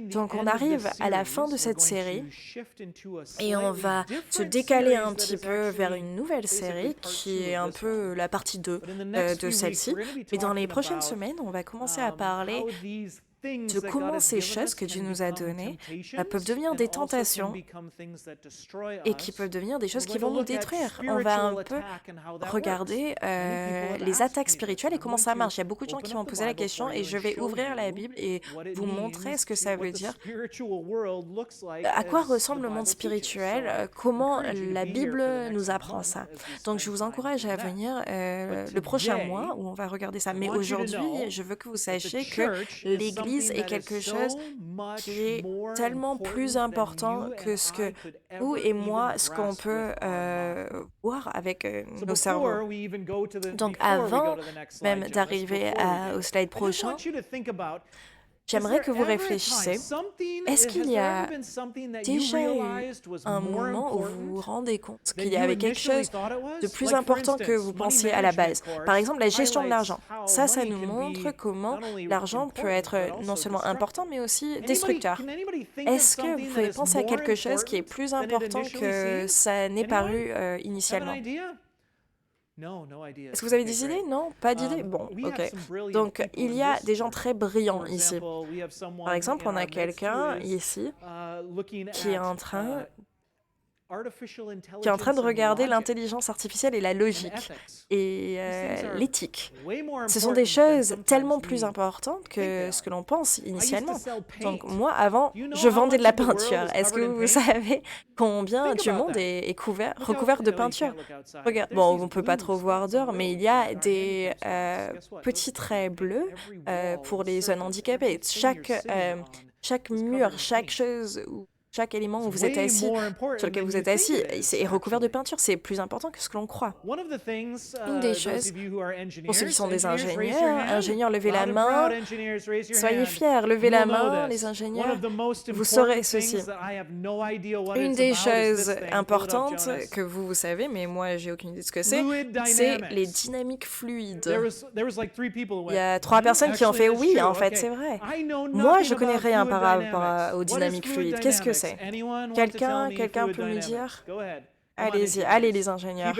Donc on arrive à la fin de cette série et on va se décaler un petit peu vers une nouvelle série qui est un peu la partie 2 de celle-ci. Mais dans les prochaines semaines, on va commencer à parler de comment ces choses que Dieu nous a données peuvent devenir des tentations et qui peuvent devenir des choses qui vont nous détruire. On va un peu regarder les attaques spirituelles et comment ça marche. Il y a beaucoup de gens qui m'ont posé la question et je vais ouvrir la Bible et vous montrer ce que ça veut dire. À quoi ressemble le monde spirituel? Comment la Bible nous apprend ça? Donc, je vous encourage à venir le prochain mois où on va regarder ça. Mais aujourd'hui, je veux que vous sachiez que l'Église est quelque chose qui est tellement plus important que ce que vous et moi, ce qu'on peut voir avec nos cerveaux. Donc, avant même d'arriver au slide prochain, j'aimerais que vous réfléchissiez. Est-ce qu'il y a déjà eu un moment où vous vous rendez compte qu'il y avait quelque chose de plus important que vous pensiez à la base? Par exemple, la gestion de l'argent. Ça nous montre comment l'argent peut être non seulement important, mais aussi destructeur. Est-ce que vous pouvez penser à quelque chose qui est plus important que ça n'est paru initialement? Est-ce que vous avez des idées? Non? Pas d'idées? Bon, ok. Donc, il y a des gens très brillants ici. Par exemple, on a quelqu'un ici qui est en train de regarder l'intelligence artificielle et la logique et l'éthique. Ce sont des choses tellement plus importantes que ce que l'on pense initialement. Donc moi, avant, je vendais de la peinture. Est-ce que vous savez combien du monde est recouvert de peinture? Regarde, bon, on ne peut pas trop voir dehors, mais il y a des petits traits bleus pour les zones handicapées. Chaque mur, chaque chose... Chaque élément où vous êtes assis, sur lequel vous êtes assis, est recouvert de peinture. C'est plus important que ce que l'on croit. Une des choses, pour ceux qui sont des ingénieurs, levez la main. Soyez fiers, levez la main, les ingénieurs. Vous saurez ceci. Une des choses importantes que vous savez, mais moi, j'ai aucune idée de ce que c'est les dynamiques fluides. Il y a 3 personnes qui ont fait oui, en fait, c'est vrai. Moi, je connais rien par rapport aux dynamiques fluides. Qu'est-ce que c'est? Quelqu'un peut me dire? Allez-y, allez les ingénieurs.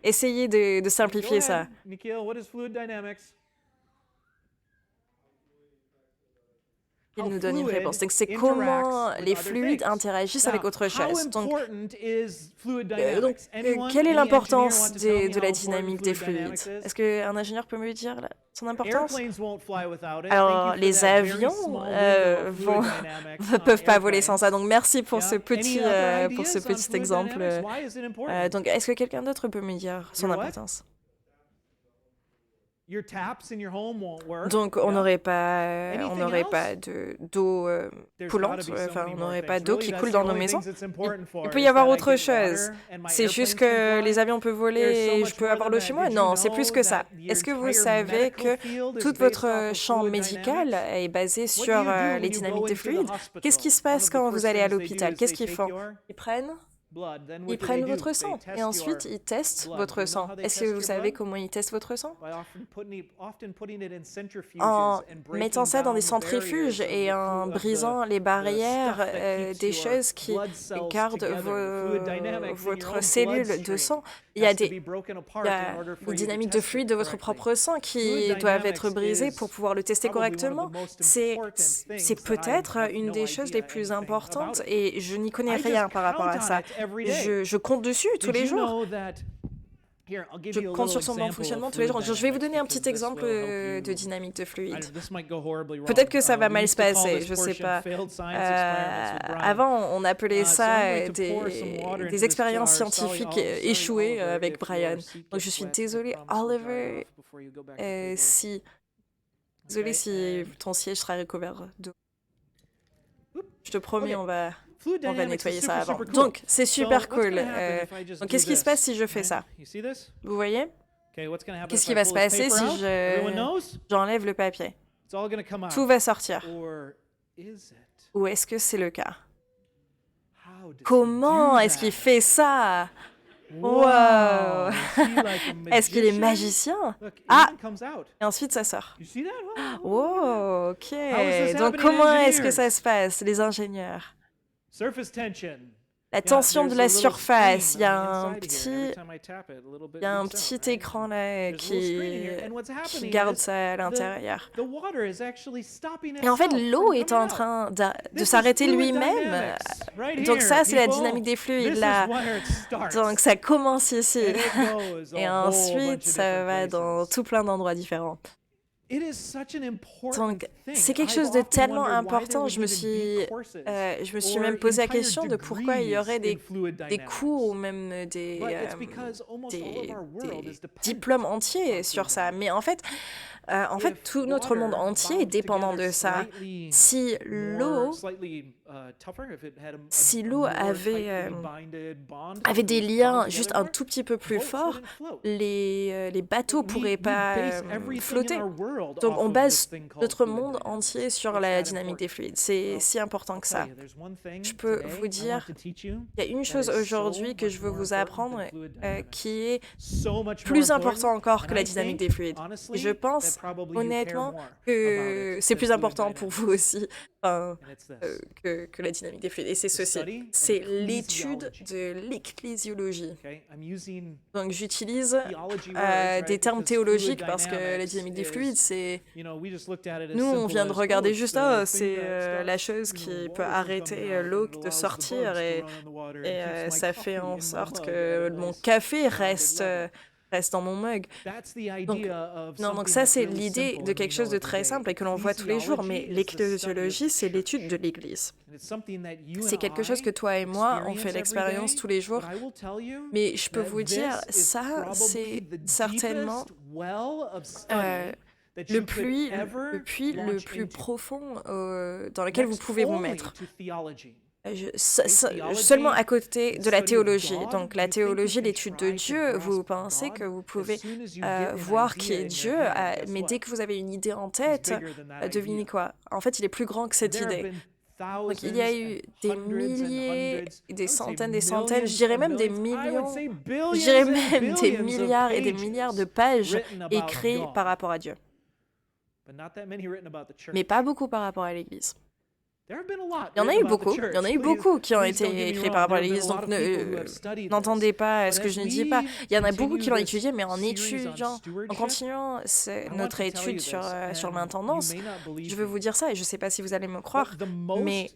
Essayez de simplifier ça. Il nous donne une réponse. Donc, c'est comment les fluides interagissent avec autre chose. Donc, quelle est l'importance de la dynamique des fluides? Est-ce qu'un ingénieur peut me dire son importance? Alors, les avions ne peuvent pas voler sans ça. Donc, merci pour ce petit exemple. Donc, est-ce que quelqu'un d'autre peut me dire son importance? Donc, on n'aurait pas d'eau coulante, enfin, on n'aurait pas d'eau qui coule dans nos maisons. Il peut y avoir autre chose. C'est juste que les avions peuvent voler et je peux avoir l'eau chez moi? Non, c'est plus que ça. Est-ce que vous savez que tout votre champ médical est basé sur les dynamiques des fluides? Qu'est-ce qui se passe quand vous allez à l'hôpital? Qu'est-ce qu'ils font? Ils prennent votre sang et ensuite ils testent votre sang. Est-ce que vous savez comment ils testent votre sang? En mettant ça dans des centrifuges et en brisant les barrières des choses qui gardent votre cellule de sang. Il y a des dynamiques de fluide de votre propre sang qui doivent être brisées pour pouvoir le tester correctement. C'est peut-être une des choses les plus importantes et je n'y connais rien par rapport à ça. Je compte dessus tous les jours. Je compte sur son bon fonctionnement tous les jours. Je vais vous donner un petit exemple de dynamique de fluide. Peut-être que ça va mal se passer, je ne sais pas. Avant, on appelait ça des expériences scientifiques échouées avec Brian. Donc je suis désolée, Oliver, désolée si ton siège sera recouvert d'eau. Je te promets, on va nettoyer ça avant. Donc, c'est super cool. Donc, qu'est-ce qui se passe si je fais ça? Vous voyez? Qu'est-ce qui va se passer si j'enlève le papier? Tout va sortir. Ou est-ce que c'est le cas? Comment est-ce qu'il fait ça? Wow! Est-ce qu'il est magicien? Ah! Et ensuite, ça sort. Wow, ok. Donc, comment est-ce que ça se passe, les ingénieurs? la tension de la surface. Il y a un petit écran là qui garde ça à l'intérieur. Et en fait, l'eau est en train de s'arrêter lui-même. Donc ça, c'est la dynamique des fluides là. Donc ça commence ici. Et ensuite, ça va dans tout plein d'endroits différents. Donc, c'est quelque chose de tellement important. Je me suis même posé la question de pourquoi il y aurait des cours ou même des diplômes entiers sur ça. Mais en fait, tout notre monde entier est dépendant de ça. Si l'eau avait des liens juste un tout petit peu plus forts, les bateaux pourraient pas flotter. Donc on base notre monde entier sur la dynamique des fluides. C'est si important que ça. Je peux vous dire, il y a une chose aujourd'hui que je veux vous apprendre qui est plus important encore que la dynamique des fluides. Et je pense honnêtement que c'est plus important pour vous aussi que la dynamique des fluides. Et c'est ceci, c'est l'étude de l'ecclésiologie. Donc j'utilise des termes théologiques parce que la dynamique des fluides, c'est... Nous, on vient de regarder juste ça, c'est la chose qui peut arrêter l'eau de sortir et ça fait en sorte que mon café reste dans mon mug. Donc ça, c'est l'idée de quelque chose de très simple et que l'on voit tous les jours, mais l'ecclésiologie, c'est l'étude de l'Église. C'est quelque chose que toi et moi, on fait l'expérience tous les jours, mais je peux vous dire, ça, c'est certainement le puits le plus profond dans lequel vous pouvez vous mettre. Seulement à côté de la théologie. Donc la théologie, l'étude de Dieu, vous pensez que vous pouvez voir qui est Dieu, mais dès que vous avez une idée en tête, devinez quoi? En fait, il est plus grand que cette idée. Donc il y a eu des milliers, des centaines, je dirais même des millions, je dirais même des milliards et des milliards de pages écrites par rapport à Dieu. Mais pas beaucoup par rapport à l'Église. Il y en a eu beaucoup qui ont été écrits par rapport à l'Église, donc n'entendez pas ce que je ne dis pas. Il y en a beaucoup qui l'ont étudié, mais en étudiant, en continuant notre étude sur l'intendance, je veux vous dire ça, et je ne sais pas si vous allez me croire, mais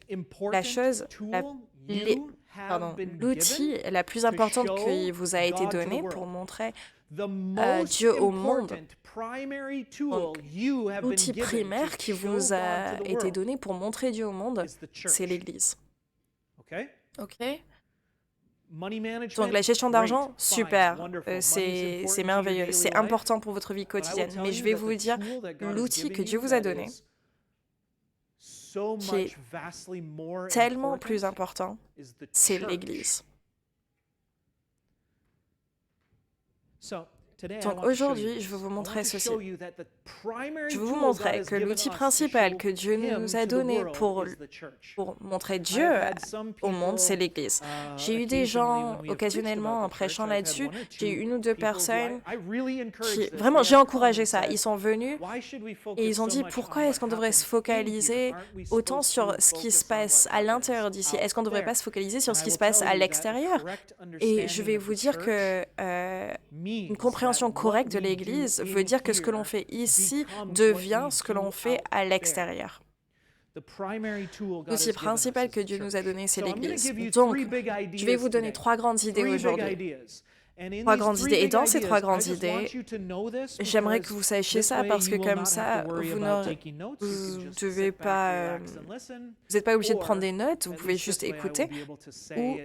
l'outil la plus importante qui vous a été donné pour montrer Dieu au monde. Donc, l'outil primaire qui vous a été donné pour montrer Dieu au monde, c'est l'Église. OK? Donc la gestion d'argent, super, c'est merveilleux, c'est important pour votre vie quotidienne. Mais je vais vous dire, l'outil que Dieu vous a donné, qui est tellement plus important, c'est l'Église. Donc aujourd'hui, je veux vous montrer ceci. Je veux vous montrer que l'outil principal que Dieu nous a donné pour montrer Dieu au monde, c'est l'Église. J'ai eu des gens, occasionnellement, en prêchant là-dessus, j'ai eu une ou deux personnes qui... Vraiment, j'ai encouragé ça. Ils sont venus et ils ont dit, pourquoi est-ce qu'on devrait se focaliser autant sur ce qui se passe à l'intérieur d'ici? Est-ce qu'on ne devrait pas se focaliser sur ce qui se passe à l'extérieur? Et je vais vous dire que une compréhension correcte de l'Église veut dire que ce que l'on fait ici devient ce que l'on fait à l'extérieur. L'outil principal que Dieu nous a donné, c'est l'Église. Donc, je vais vous donner 3 grandes idées aujourd'hui. 3 grandes idées. Et dans ces 3 grandes idées, j'aimerais que vous sachiez ça parce que comme ça, vous n'êtes pas obligé de prendre des notes, vous pouvez juste écouter ou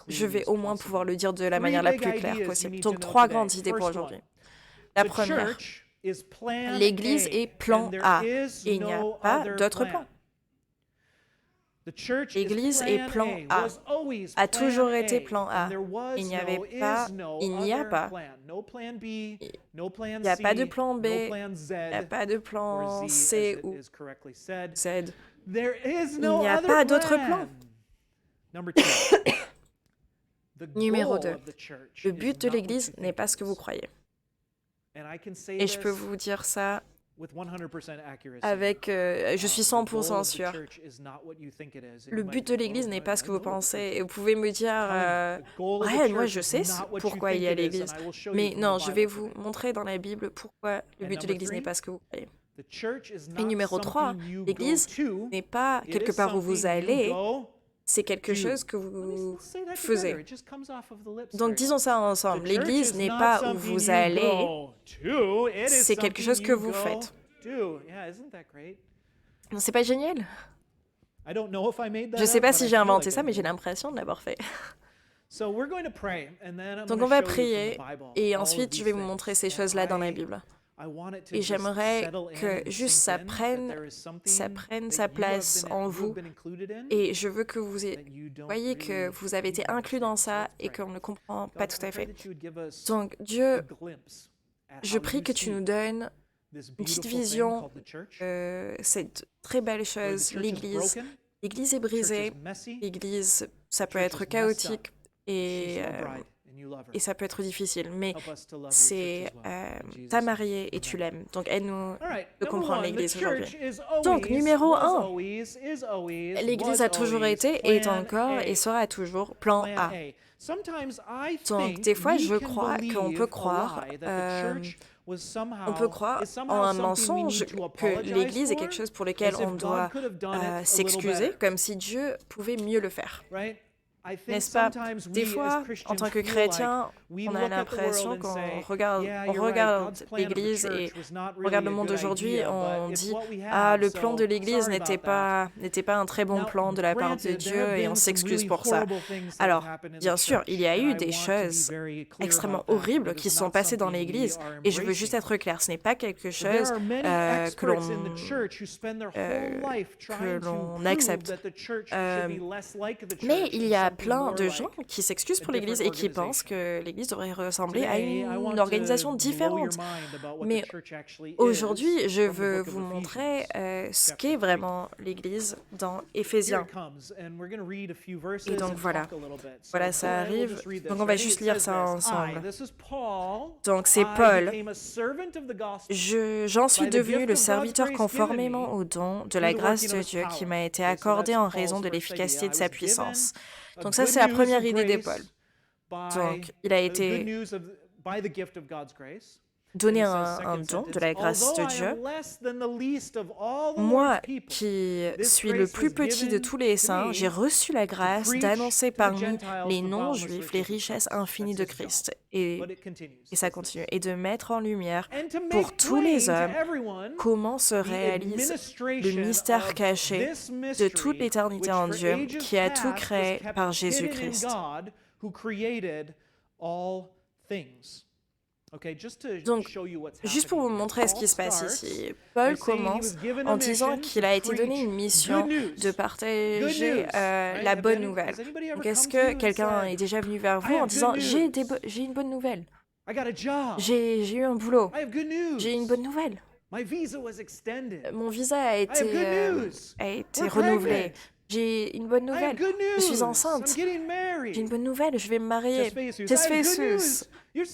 je vais au moins pouvoir le dire de la manière la plus claire possible. Donc 3 grandes idées pour aujourd'hui. La première, l'Église est plan A et il n'y a pas d'autre plan. L'Église est plan A, a toujours été plan A. Il n'y a pas, il n'y a pas de plan B, il n'y a pas de plan C ou Z. Il n'y a pas d'autre plan. Numéro 2. Le but de l'Église n'est pas ce que vous croyez. Et je peux vous dire ça avec je suis 100% sûre. Le but de l'Église n'est pas ce que vous pensez. Et vous pouvez me dire, ouais, moi je sais pourquoi il y a l'Église. Mais non, je vais vous montrer dans la Bible pourquoi le but de l'Église n'est pas ce que vous croyez. Et numéro 3, l'Église n'est pas quelque part où vous allez, c'est quelque chose que vous faisiez. Donc disons ça ensemble. L'Église n'est pas où vous allez, c'est quelque chose que vous faites. Non, c'est pas génial? Je ne sais pas si j'ai inventé ça, mais j'ai l'impression de l'avoir fait. Donc on va prier et ensuite je vais vous montrer ces choses-là dans la Bible. Et j'aimerais que juste ça prenne sa place en vous. Et je veux que vous voyez que vous avez été inclus dans ça et qu'on ne comprend pas tout à fait. Donc Dieu, je prie que tu nous donnes une petite vision de cette très belle chose, l'Église. L'Église est brisée, l'Église, ça peut être chaotique et ça peut être difficile, mais c'est ta mariée et tu l'aimes. Donc aide-nous de comprendre l'Église aujourd'hui. Donc, numéro 1, l'Église a toujours été, est encore et sera toujours plan A. Donc, des fois, je crois qu'on peut croire en un mensonge que l'Église est quelque chose pour lequel on doit s'excuser, comme si Dieu pouvait mieux le faire. N'est-ce pas? Des fois, en tant que chrétien, on a l'impression qu'on regarde l'Église et on regarde le monde d'aujourd'hui, on dit « Ah, le plan de l'Église n'était pas un très bon plan de la part de Dieu et on s'excuse pour ça. » Alors, bien sûr, il y a eu des choses extrêmement horribles qui sont passées dans l'Église et je veux juste être clair, ce n'est pas quelque chose que l'on accepte. Mais il y a plein de gens qui s'excusent pour l'Église et qui pensent que l'Église devrait ressembler à une organisation différente. Mais aujourd'hui, je veux vous montrer ce qu'est vraiment l'Église dans Éphésiens. Et donc voilà, ça arrive. Donc on va juste lire ça ensemble. Donc c'est Paul. J'en suis devenu le serviteur conformément au don de la grâce de Dieu qui m'a été accordé en raison de l'efficacité de sa puissance. Donc ça, c'est la première idée de Paul. Donc, il a été donné un don de la grâce de Dieu. Moi, qui suis le plus petit de tous les saints, j'ai reçu la grâce d'annoncer parmi les non-juifs les richesses infinies de Christ. Et ça continue. Et de mettre en lumière pour tous les hommes comment se réalise le mystère caché de toute l'éternité en Dieu qui a tout créé par Jésus-Christ. Donc, juste pour vous montrer ce qui se passe ici, Paul commence en disant qu'il a été donné une mission de partager la bonne nouvelle. Donc, est-ce que quelqu'un est déjà venu vers vous en disant « J'ai une bonne nouvelle, j'ai eu un boulot, j'ai une bonne nouvelle, mon visa a été renouvelé, j'ai une bonne nouvelle, je suis enceinte, j'ai une bonne nouvelle, je vais me marier, Tesfesus. J'ai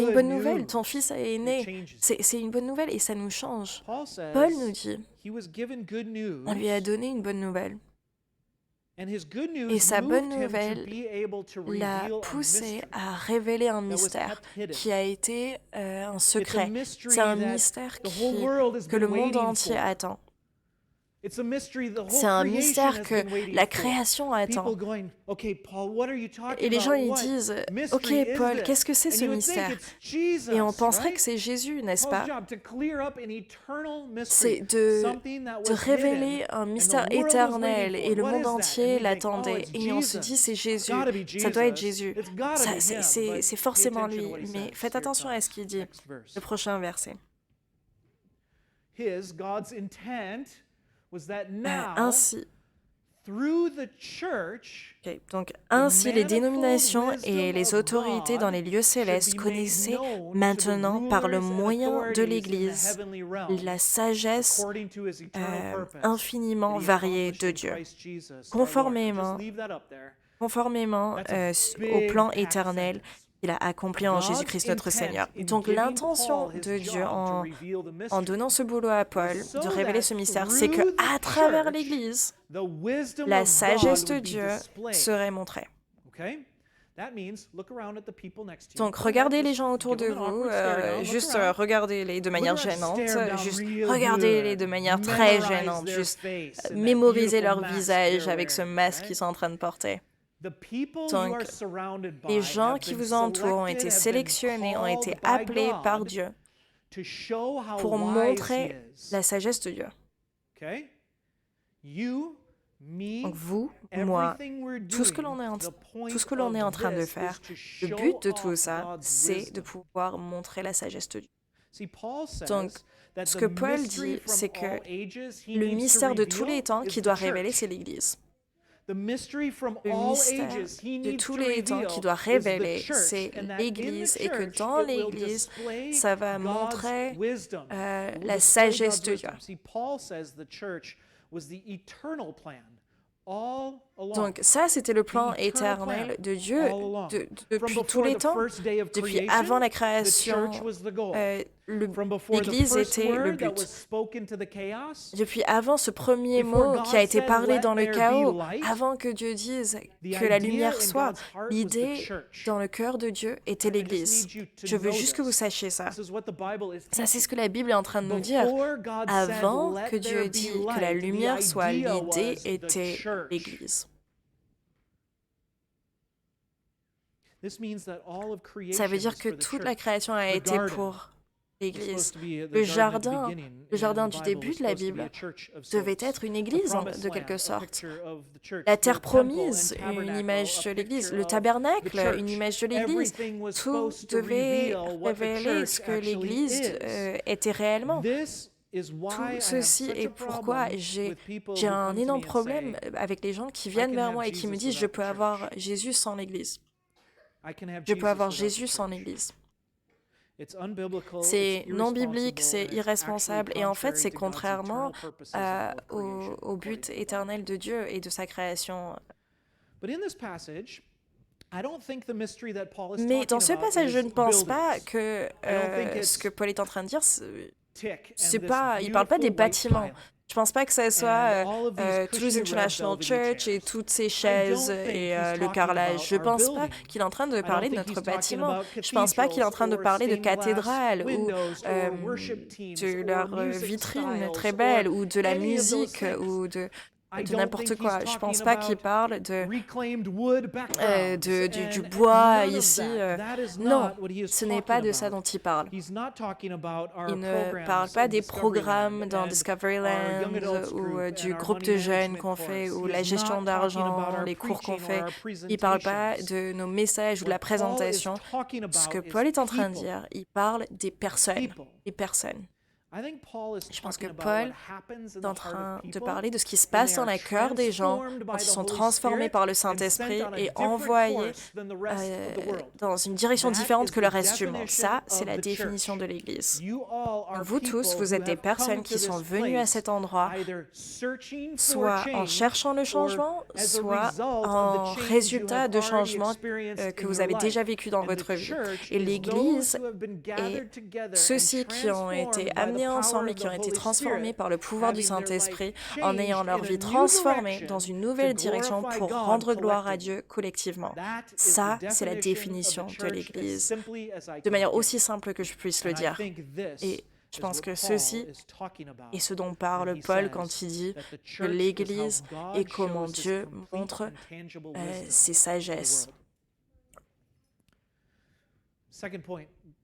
une bonne nouvelle, ton fils est né. C'est une bonne nouvelle et ça nous change. Paul nous dit, on lui a donné une bonne nouvelle. Et sa bonne nouvelle l'a poussé à révéler un mystère qui a été un secret. C'est un mystère que le monde entier attend. C'est un mystère que la création attend. Et les gens, ils disent, « Ok, Paul, qu'est-ce que c'est ce mystère ?» Et on penserait que c'est Jésus, n'est-ce pas? C'est de révéler un mystère éternel et le monde entier l'attendait. Et on se dit, c'est Jésus, ça doit être Jésus. C'est forcément lui. Mais faites attention à ce qu'il dit, le prochain verset. Ainsi, ainsi les dénominations et les autorités dans les lieux célestes connaissaient maintenant par le moyen de l'Église la sagesse infiniment variée de Dieu, conformément au plan éternel qu'il a accompli en Jésus-Christ notre Seigneur. Donc l'intention de Dieu en donnant ce boulot à Paul, de révéler ce mystère, c'est que à travers l'Église, la sagesse de Dieu serait montrée. Donc regardez les gens autour de vous, juste regardez-les de manière gênante, juste regardez-les de manière très gênante, juste mémorisez leur visage avec ce masque qu'ils sont en train de porter. Donc, les gens qui vous entourent ont été sélectionnés, ont été appelés par Dieu pour montrer la sagesse de Dieu. Donc vous, moi, tout ce que l'on est en train de faire, le but de tout ça, c'est de pouvoir montrer la sagesse de Dieu. Donc, ce que Paul dit, c'est que le mystère de tous les temps qui doit révéler, c'est l'Église. Le mystère de tous les temps qui doit révéler, c'est l'Église, et que dans l'Église, ça va montrer la sagesse de Dieu. Donc ça, c'était le plan éternel de Dieu depuis tous les temps, depuis avant la création. L'Église était le but. Depuis avant ce premier mot qui a été parlé dans le chaos, avant que Dieu dise que la lumière soit, l'idée dans le cœur de Dieu était l'Église. Je veux juste que vous sachiez ça. Ça, c'est ce que la Bible est en train de nous dire. Avant que Dieu dise que la lumière soit, l'idée était l'Église. Ça veut dire que toute la création a été pour l'Église. Le jardin du début de la Bible devait être une église de quelque sorte. La terre promise, une image de l'église. Le tabernacle, une image de l'église. Tout devait révéler ce que l'église était réellement. Tout ceci est pourquoi j'ai un énorme problème avec les gens qui viennent vers moi et qui me disent « Je peux avoir Jésus sans l'église. Je peux avoir Jésus sans l'église. » C'est non biblique, c'est irresponsable et en fait c'est contrairement au but éternel de Dieu et de sa création. Mais dans ce passage, je ne pense pas que ce que Paul est en train de dire, il ne parle pas des bâtiments. Je pense pas que ça soit Toulouse International Church et toutes ces chaises et le carrelage. Je pense pas qu'il est en train de parler de notre bâtiment. Je pense pas qu'il est en train de parler de cathédrales ou de leur vitrine très belle ou de la musique ou de n'importe quoi. Je pense pas qu'il parle du bois ici. Non, ce n'est pas de ça dont il parle. Il ne parle pas des programmes dans Discoveryland ou du groupe de jeunes qu'on fait ou la gestion d'argent, les cours qu'on fait. Il ne parle pas de nos messages ou de la présentation. Ce que Paul est en train de dire, il parle des personnes. Des personnes. Je pense que Paul est en train de parler de ce qui se passe dans le cœur des gens quand ils sont transformés par le Saint-Esprit et envoyés dans une direction différente que le reste du monde. Ça, c'est la définition de l'Église. Vous tous, vous êtes des personnes qui sont venues à cet endroit, soit en cherchant le changement, soit en résultat de changement que vous avez déjà vécu dans votre vie. Et l'Église est ceux-ci qui ont été amenés ensemble et qui ont été transformés par le pouvoir du Saint-Esprit en ayant leur vie transformée dans une nouvelle direction pour rendre gloire à Dieu collectivement. Ça, c'est la définition de l'Église, de manière aussi simple que je puisse le dire. Et je pense que ceci est ce dont parle Paul quand il dit que l'Église est comment Dieu montre ses sagesses.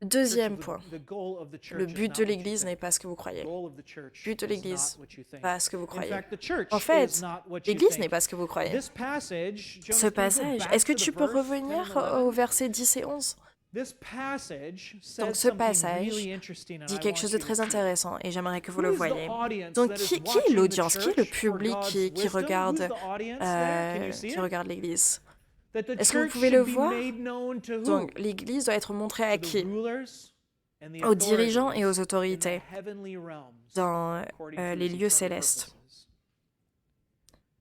Deuxième point, le but de l'Église n'est pas ce que vous croyez. Le but de l'Église n'est pas ce que vous croyez. En fait, l'Église n'est pas ce que vous croyez. Ce passage, est-ce que tu peux revenir au verset 10 et 11 ? Donc ce passage dit quelque chose de très intéressant et j'aimerais que vous le voyez. Donc qui est l'audience? Qui est le public qui regarde l'Église? Est-ce que vous pouvez le voir? Donc, l'Église doit être montrée à qui? Aux dirigeants et aux autorités dans les lieux célestes.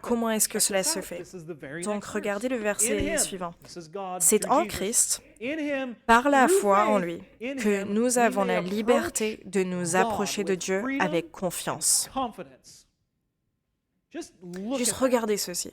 comment est-ce que cela se fait. Donc regardez le verset suivant. C'est en Christ, par la foi en lui, que nous avons la liberté de nous approcher de Dieu avec confiance. Juste regardez ceci.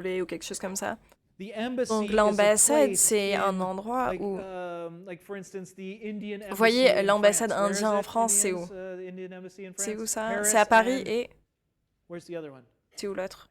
voulais ou quelque chose comme ça. Donc l'ambassade, c'est un endroit où... Vous voyez, l'ambassade indienne en France, c'est où? C'est où ça? C'est à Paris et... C'est où l'autre?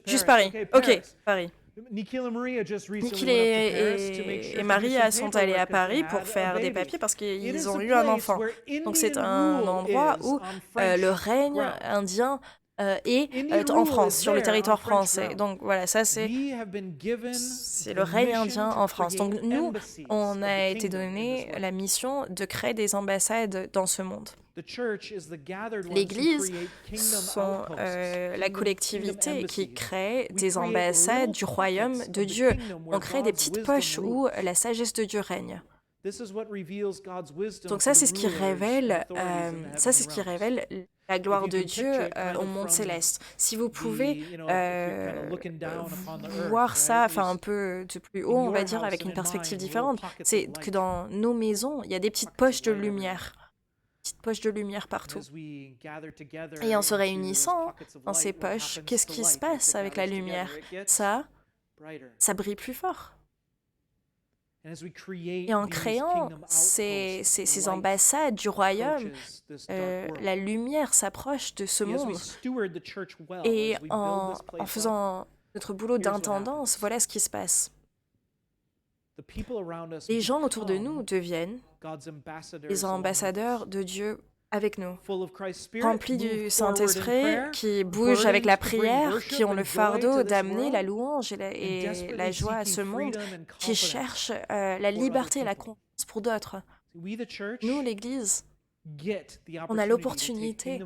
Juste Paris. Ok, Paris. Nikhil et Maria sont allés à Paris pour faire des papiers parce qu'ils ont eu un enfant. Donc c'est un endroit où le règne indien est en France, sur le territoire français. Donc voilà, ça c'est le règne indien en France. Donc nous, on a été donné la mission de créer des ambassades dans ce monde. L'Église sont la collectivité qui crée des ambassades du royaume de Dieu. On crée des petites poches où la sagesse de Dieu règne. Donc ça, c'est ce qui révèle, la gloire de Dieu au monde céleste. Si vous pouvez voir ça, un peu de plus haut, on va dire, avec une perspective différente, c'est que dans nos maisons, il y a des petites poches de lumière. Petites poches de lumière partout. Et en se réunissant dans ces poches, qu'est-ce qui se passe avec la lumière? Ça brille plus fort. Et en créant ces ambassades du royaume, la lumière s'approche de ce monde. Et en faisant notre boulot d'intendance, voilà ce qui se passe. Les gens autour de nous deviennent les ambassadeurs de Dieu avec nous, remplis du Saint-Esprit, qui bougent avec la prière, qui ont le fardeau d'amener la louange et la joie à ce monde, qui cherchent la liberté et la confiance pour d'autres. Nous, l'Église, on a l'opportunité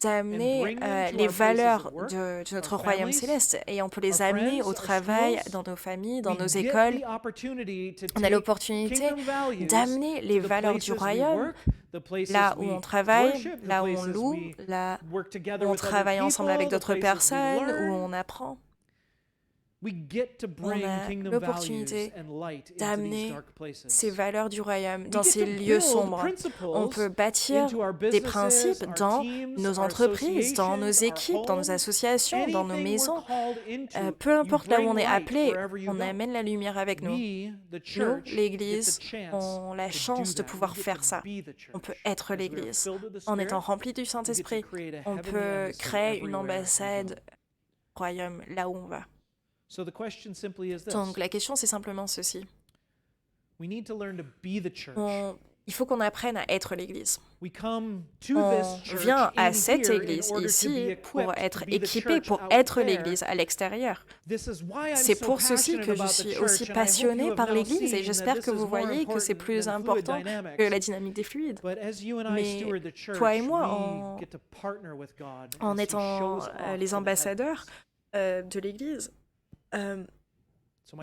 d'amener les valeurs de notre royaume céleste et on peut les amener au travail, dans nos familles, dans nos écoles. On a l'opportunité d'amener les valeurs du royaume là où on travaille, là où on loue, là où on travaille ensemble avec d'autres personnes, où on apprend. On a l'opportunité d'amener ces valeurs du royaume dans ces lieux sombres. On peut bâtir des principes dans nos entreprises, dans nos équipes, dans nos associations, dans nos maisons. Peu importe là où on est appelé, on amène la lumière avec nous. Nous, l'Église, on a la chance de pouvoir faire ça. On peut être l'Église. En étant rempli du Saint-Esprit, on peut créer une ambassade royaume là où on va. Donc la question, c'est simplement ceci. Il faut qu'on apprenne à être l'Église. On vient à cette Église ici pour être équipé, pour être l'Église à l'extérieur. C'est pour ceci que je suis aussi passionnée par l'Église et j'espère que vous voyez que c'est plus important que la dynamique des fluides. Mais toi et moi, en étant les ambassadeurs de l'Église,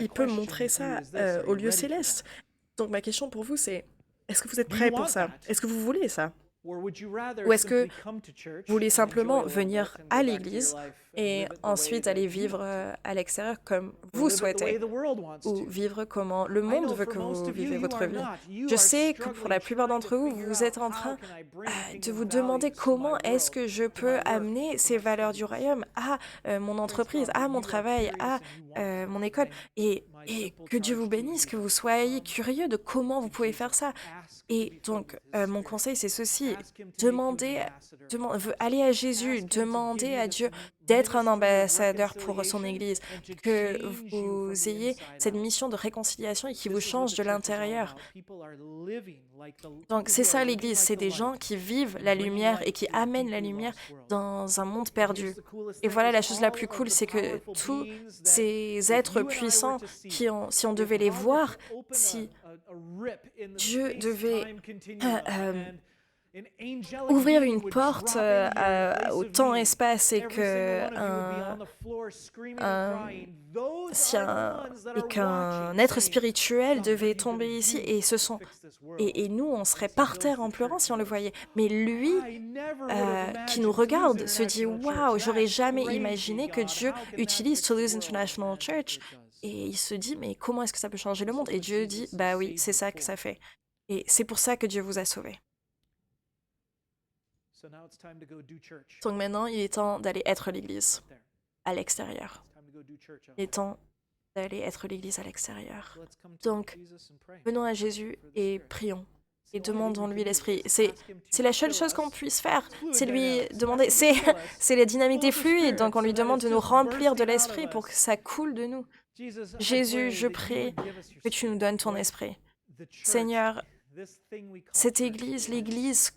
il peut montrer ça au lieu céleste. Donc ma question pour vous, c'est est-ce que vous êtes prêts pour ça? Est-ce que vous voulez ça? Ou est-ce que vous voulez simplement venir à l'église et ensuite aller vivre à l'extérieur comme vous souhaitez, ou vivre comment le monde veut que vous vivez votre vie? Je sais que pour la plupart d'entre vous, vous êtes en train de vous demander comment est-ce que je peux amener ces valeurs du royaume à mon entreprise, à mon travail, à mon école. Et que Dieu vous bénisse, que vous soyez curieux de comment vous pouvez faire ça. Et donc, mon conseil, c'est ceci. Allez à Jésus, demandez à Dieu d'être un ambassadeur pour son Église, que vous ayez cette mission de réconciliation et qui vous change de l'intérieur. Donc, c'est ça l'Église, c'est des gens qui vivent la lumière et qui amènent la lumière dans un monde perdu. Et voilà, la chose la plus cool, c'est que tous ces êtres puissants, si on devait les voir, si Dieu devait ouvrir une porte au temps-espace et qu'un être spirituel devait tomber ici et nous on serait par terre en pleurant si on le voyait, mais lui qui nous regarde se dit waouh, j'aurais jamais imaginé que Dieu utilise Toulouse International Church, et il se dit mais comment est-ce que ça peut changer le monde? Et Dieu dit bah oui, c'est ça que ça fait, et c'est pour ça que Dieu vous a sauvés. Donc maintenant, il est temps d'aller être l'Église, à l'extérieur. Il est temps d'aller être l'Église à l'extérieur. Let's come to Donc, Jesus and pray. venons à Jésus et prions. Et demandons-lui l'Esprit. C'est la seule chose qu'on puisse faire. C'est lui demander. C'est la dynamique des fluides. Donc on lui demande de nous remplir de l'Esprit pour que ça coule de nous. Jésus, je prie que tu nous donnes ton Esprit. Seigneur, cette Église, l'Église,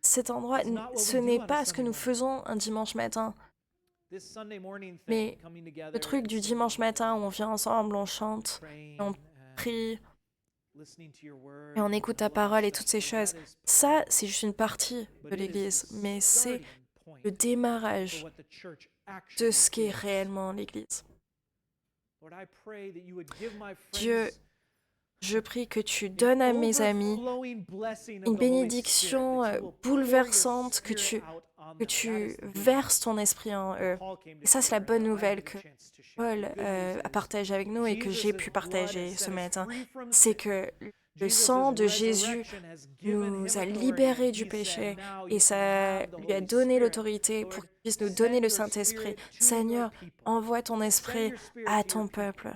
cet endroit, ce n'est pas ce que nous faisons un dimanche matin. Mais le truc du dimanche matin où on vient ensemble, on chante, on prie, et on écoute ta parole et toutes ces choses, ça, c'est juste une partie de l'Église, mais c'est le démarrage de ce qu'est réellement l'Église. Dieu, je prie que tu donnes à mes amis une bénédiction bouleversante, que tu verses ton esprit en eux. Et ça, c'est la bonne nouvelle que Paul a partagée avec nous et que j'ai pu partager ce matin. C'est que le sang de Jésus nous a libérés du péché et ça lui a donné l'autorité pour qu'il puisse nous donner le Saint-Esprit. Seigneur, envoie ton esprit à ton peuple.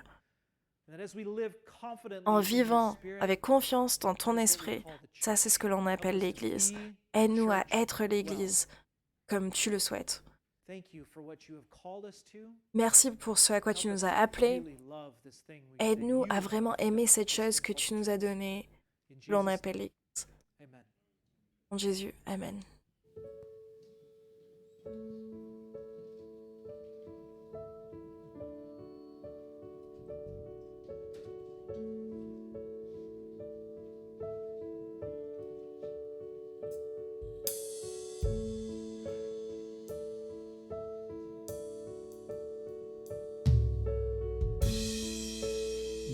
En vivant avec confiance dans ton esprit, ça c'est ce que l'on appelle l'Église. Aide-nous à être l'Église comme tu le souhaites. Merci pour ce à quoi tu nous as appelés. Aide-nous à vraiment aimer cette chose que tu nous as donnée, que l'on appelle l'Église. En Jésus, Amen.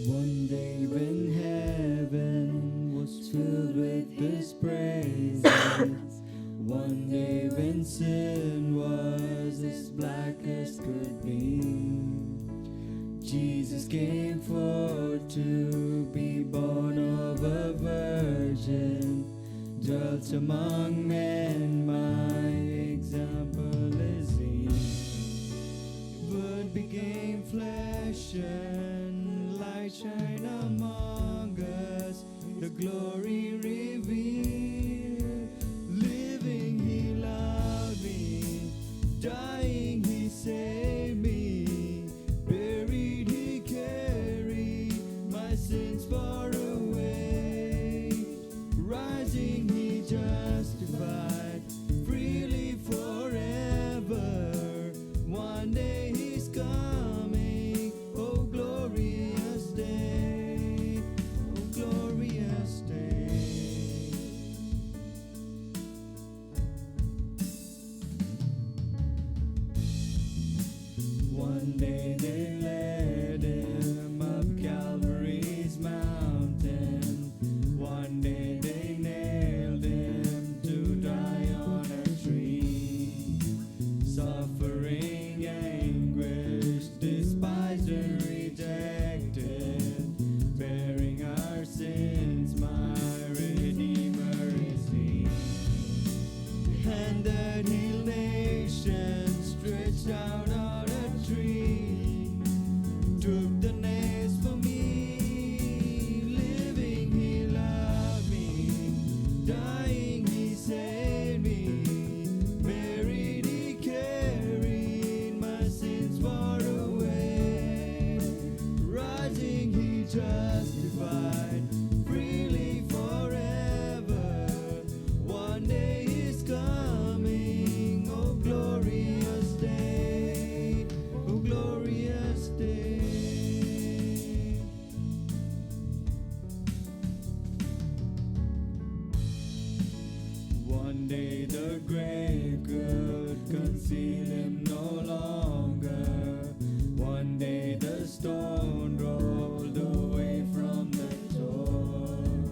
One day when heaven was filled with His praises, one day when sin was as black as could be, Jesus came forth to be born of a virgin, dwelt among men, my example is He. Word became flesh and light shine among us, the glory revealed. Living He loved me, dying He saved me, buried He carried my sins far away, rising He justified freely forever. One day He's coming, oh glorious day, oh glorious day. One day they led Him up Calvary's mountain, one day they nailed Him to die on a tree, suffering anguish, despised and rejected, bearing our sins, my Redeemer is He. Hand that healed nations, stretched out on a tree, took the nails for me. Living He loved me, dying He saved me, buried He carried my sins far away, rising He justified freely forever. One day He's coming, oh glorious day, oh glorious day. One day the grave could conceal Him no longer. One day the stone rolled away from the tomb.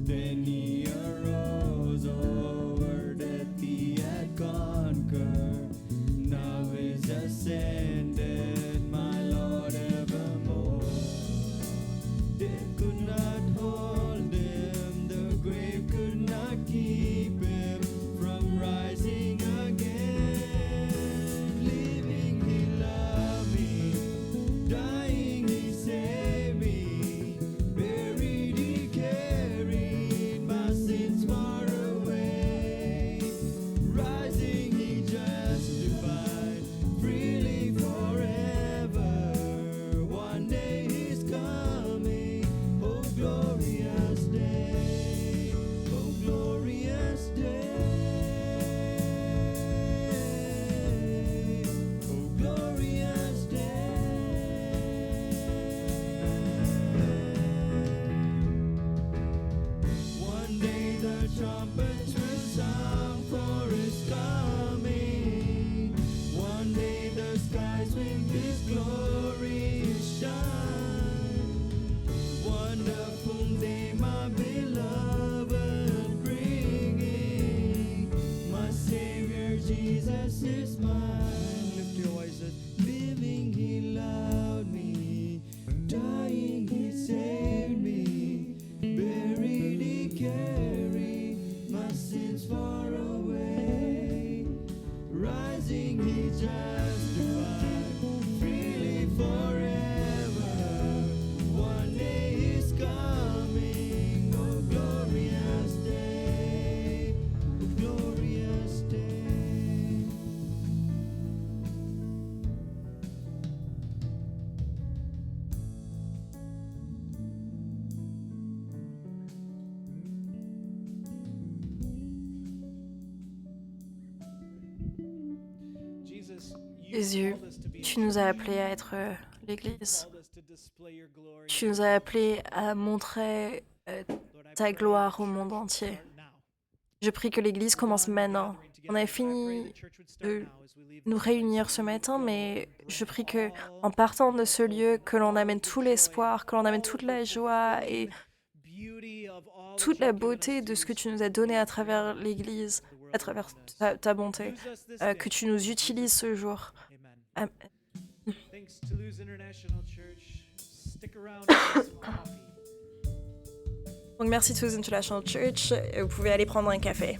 Then He arose over death He had conquered. Now is ascended, my Lord evermore. Death could not hold Him, the grave could not keep Him from rising again. Jésus, tu nous as appelés à être l'Église. Tu nous as appelés à montrer ta gloire au monde entier. Je prie que l'Église commence maintenant. On a fini de nous réunir ce matin, mais je prie que, en partant de ce lieu, que l'on amène tout l'espoir, que l'on amène toute la joie et toute la beauté de ce que tu nous as donné à travers l'Église, à travers ta bonté, que tu nous utilises ce jour. Amen. Donc merci Toulouse International Church, vous pouvez aller prendre un café.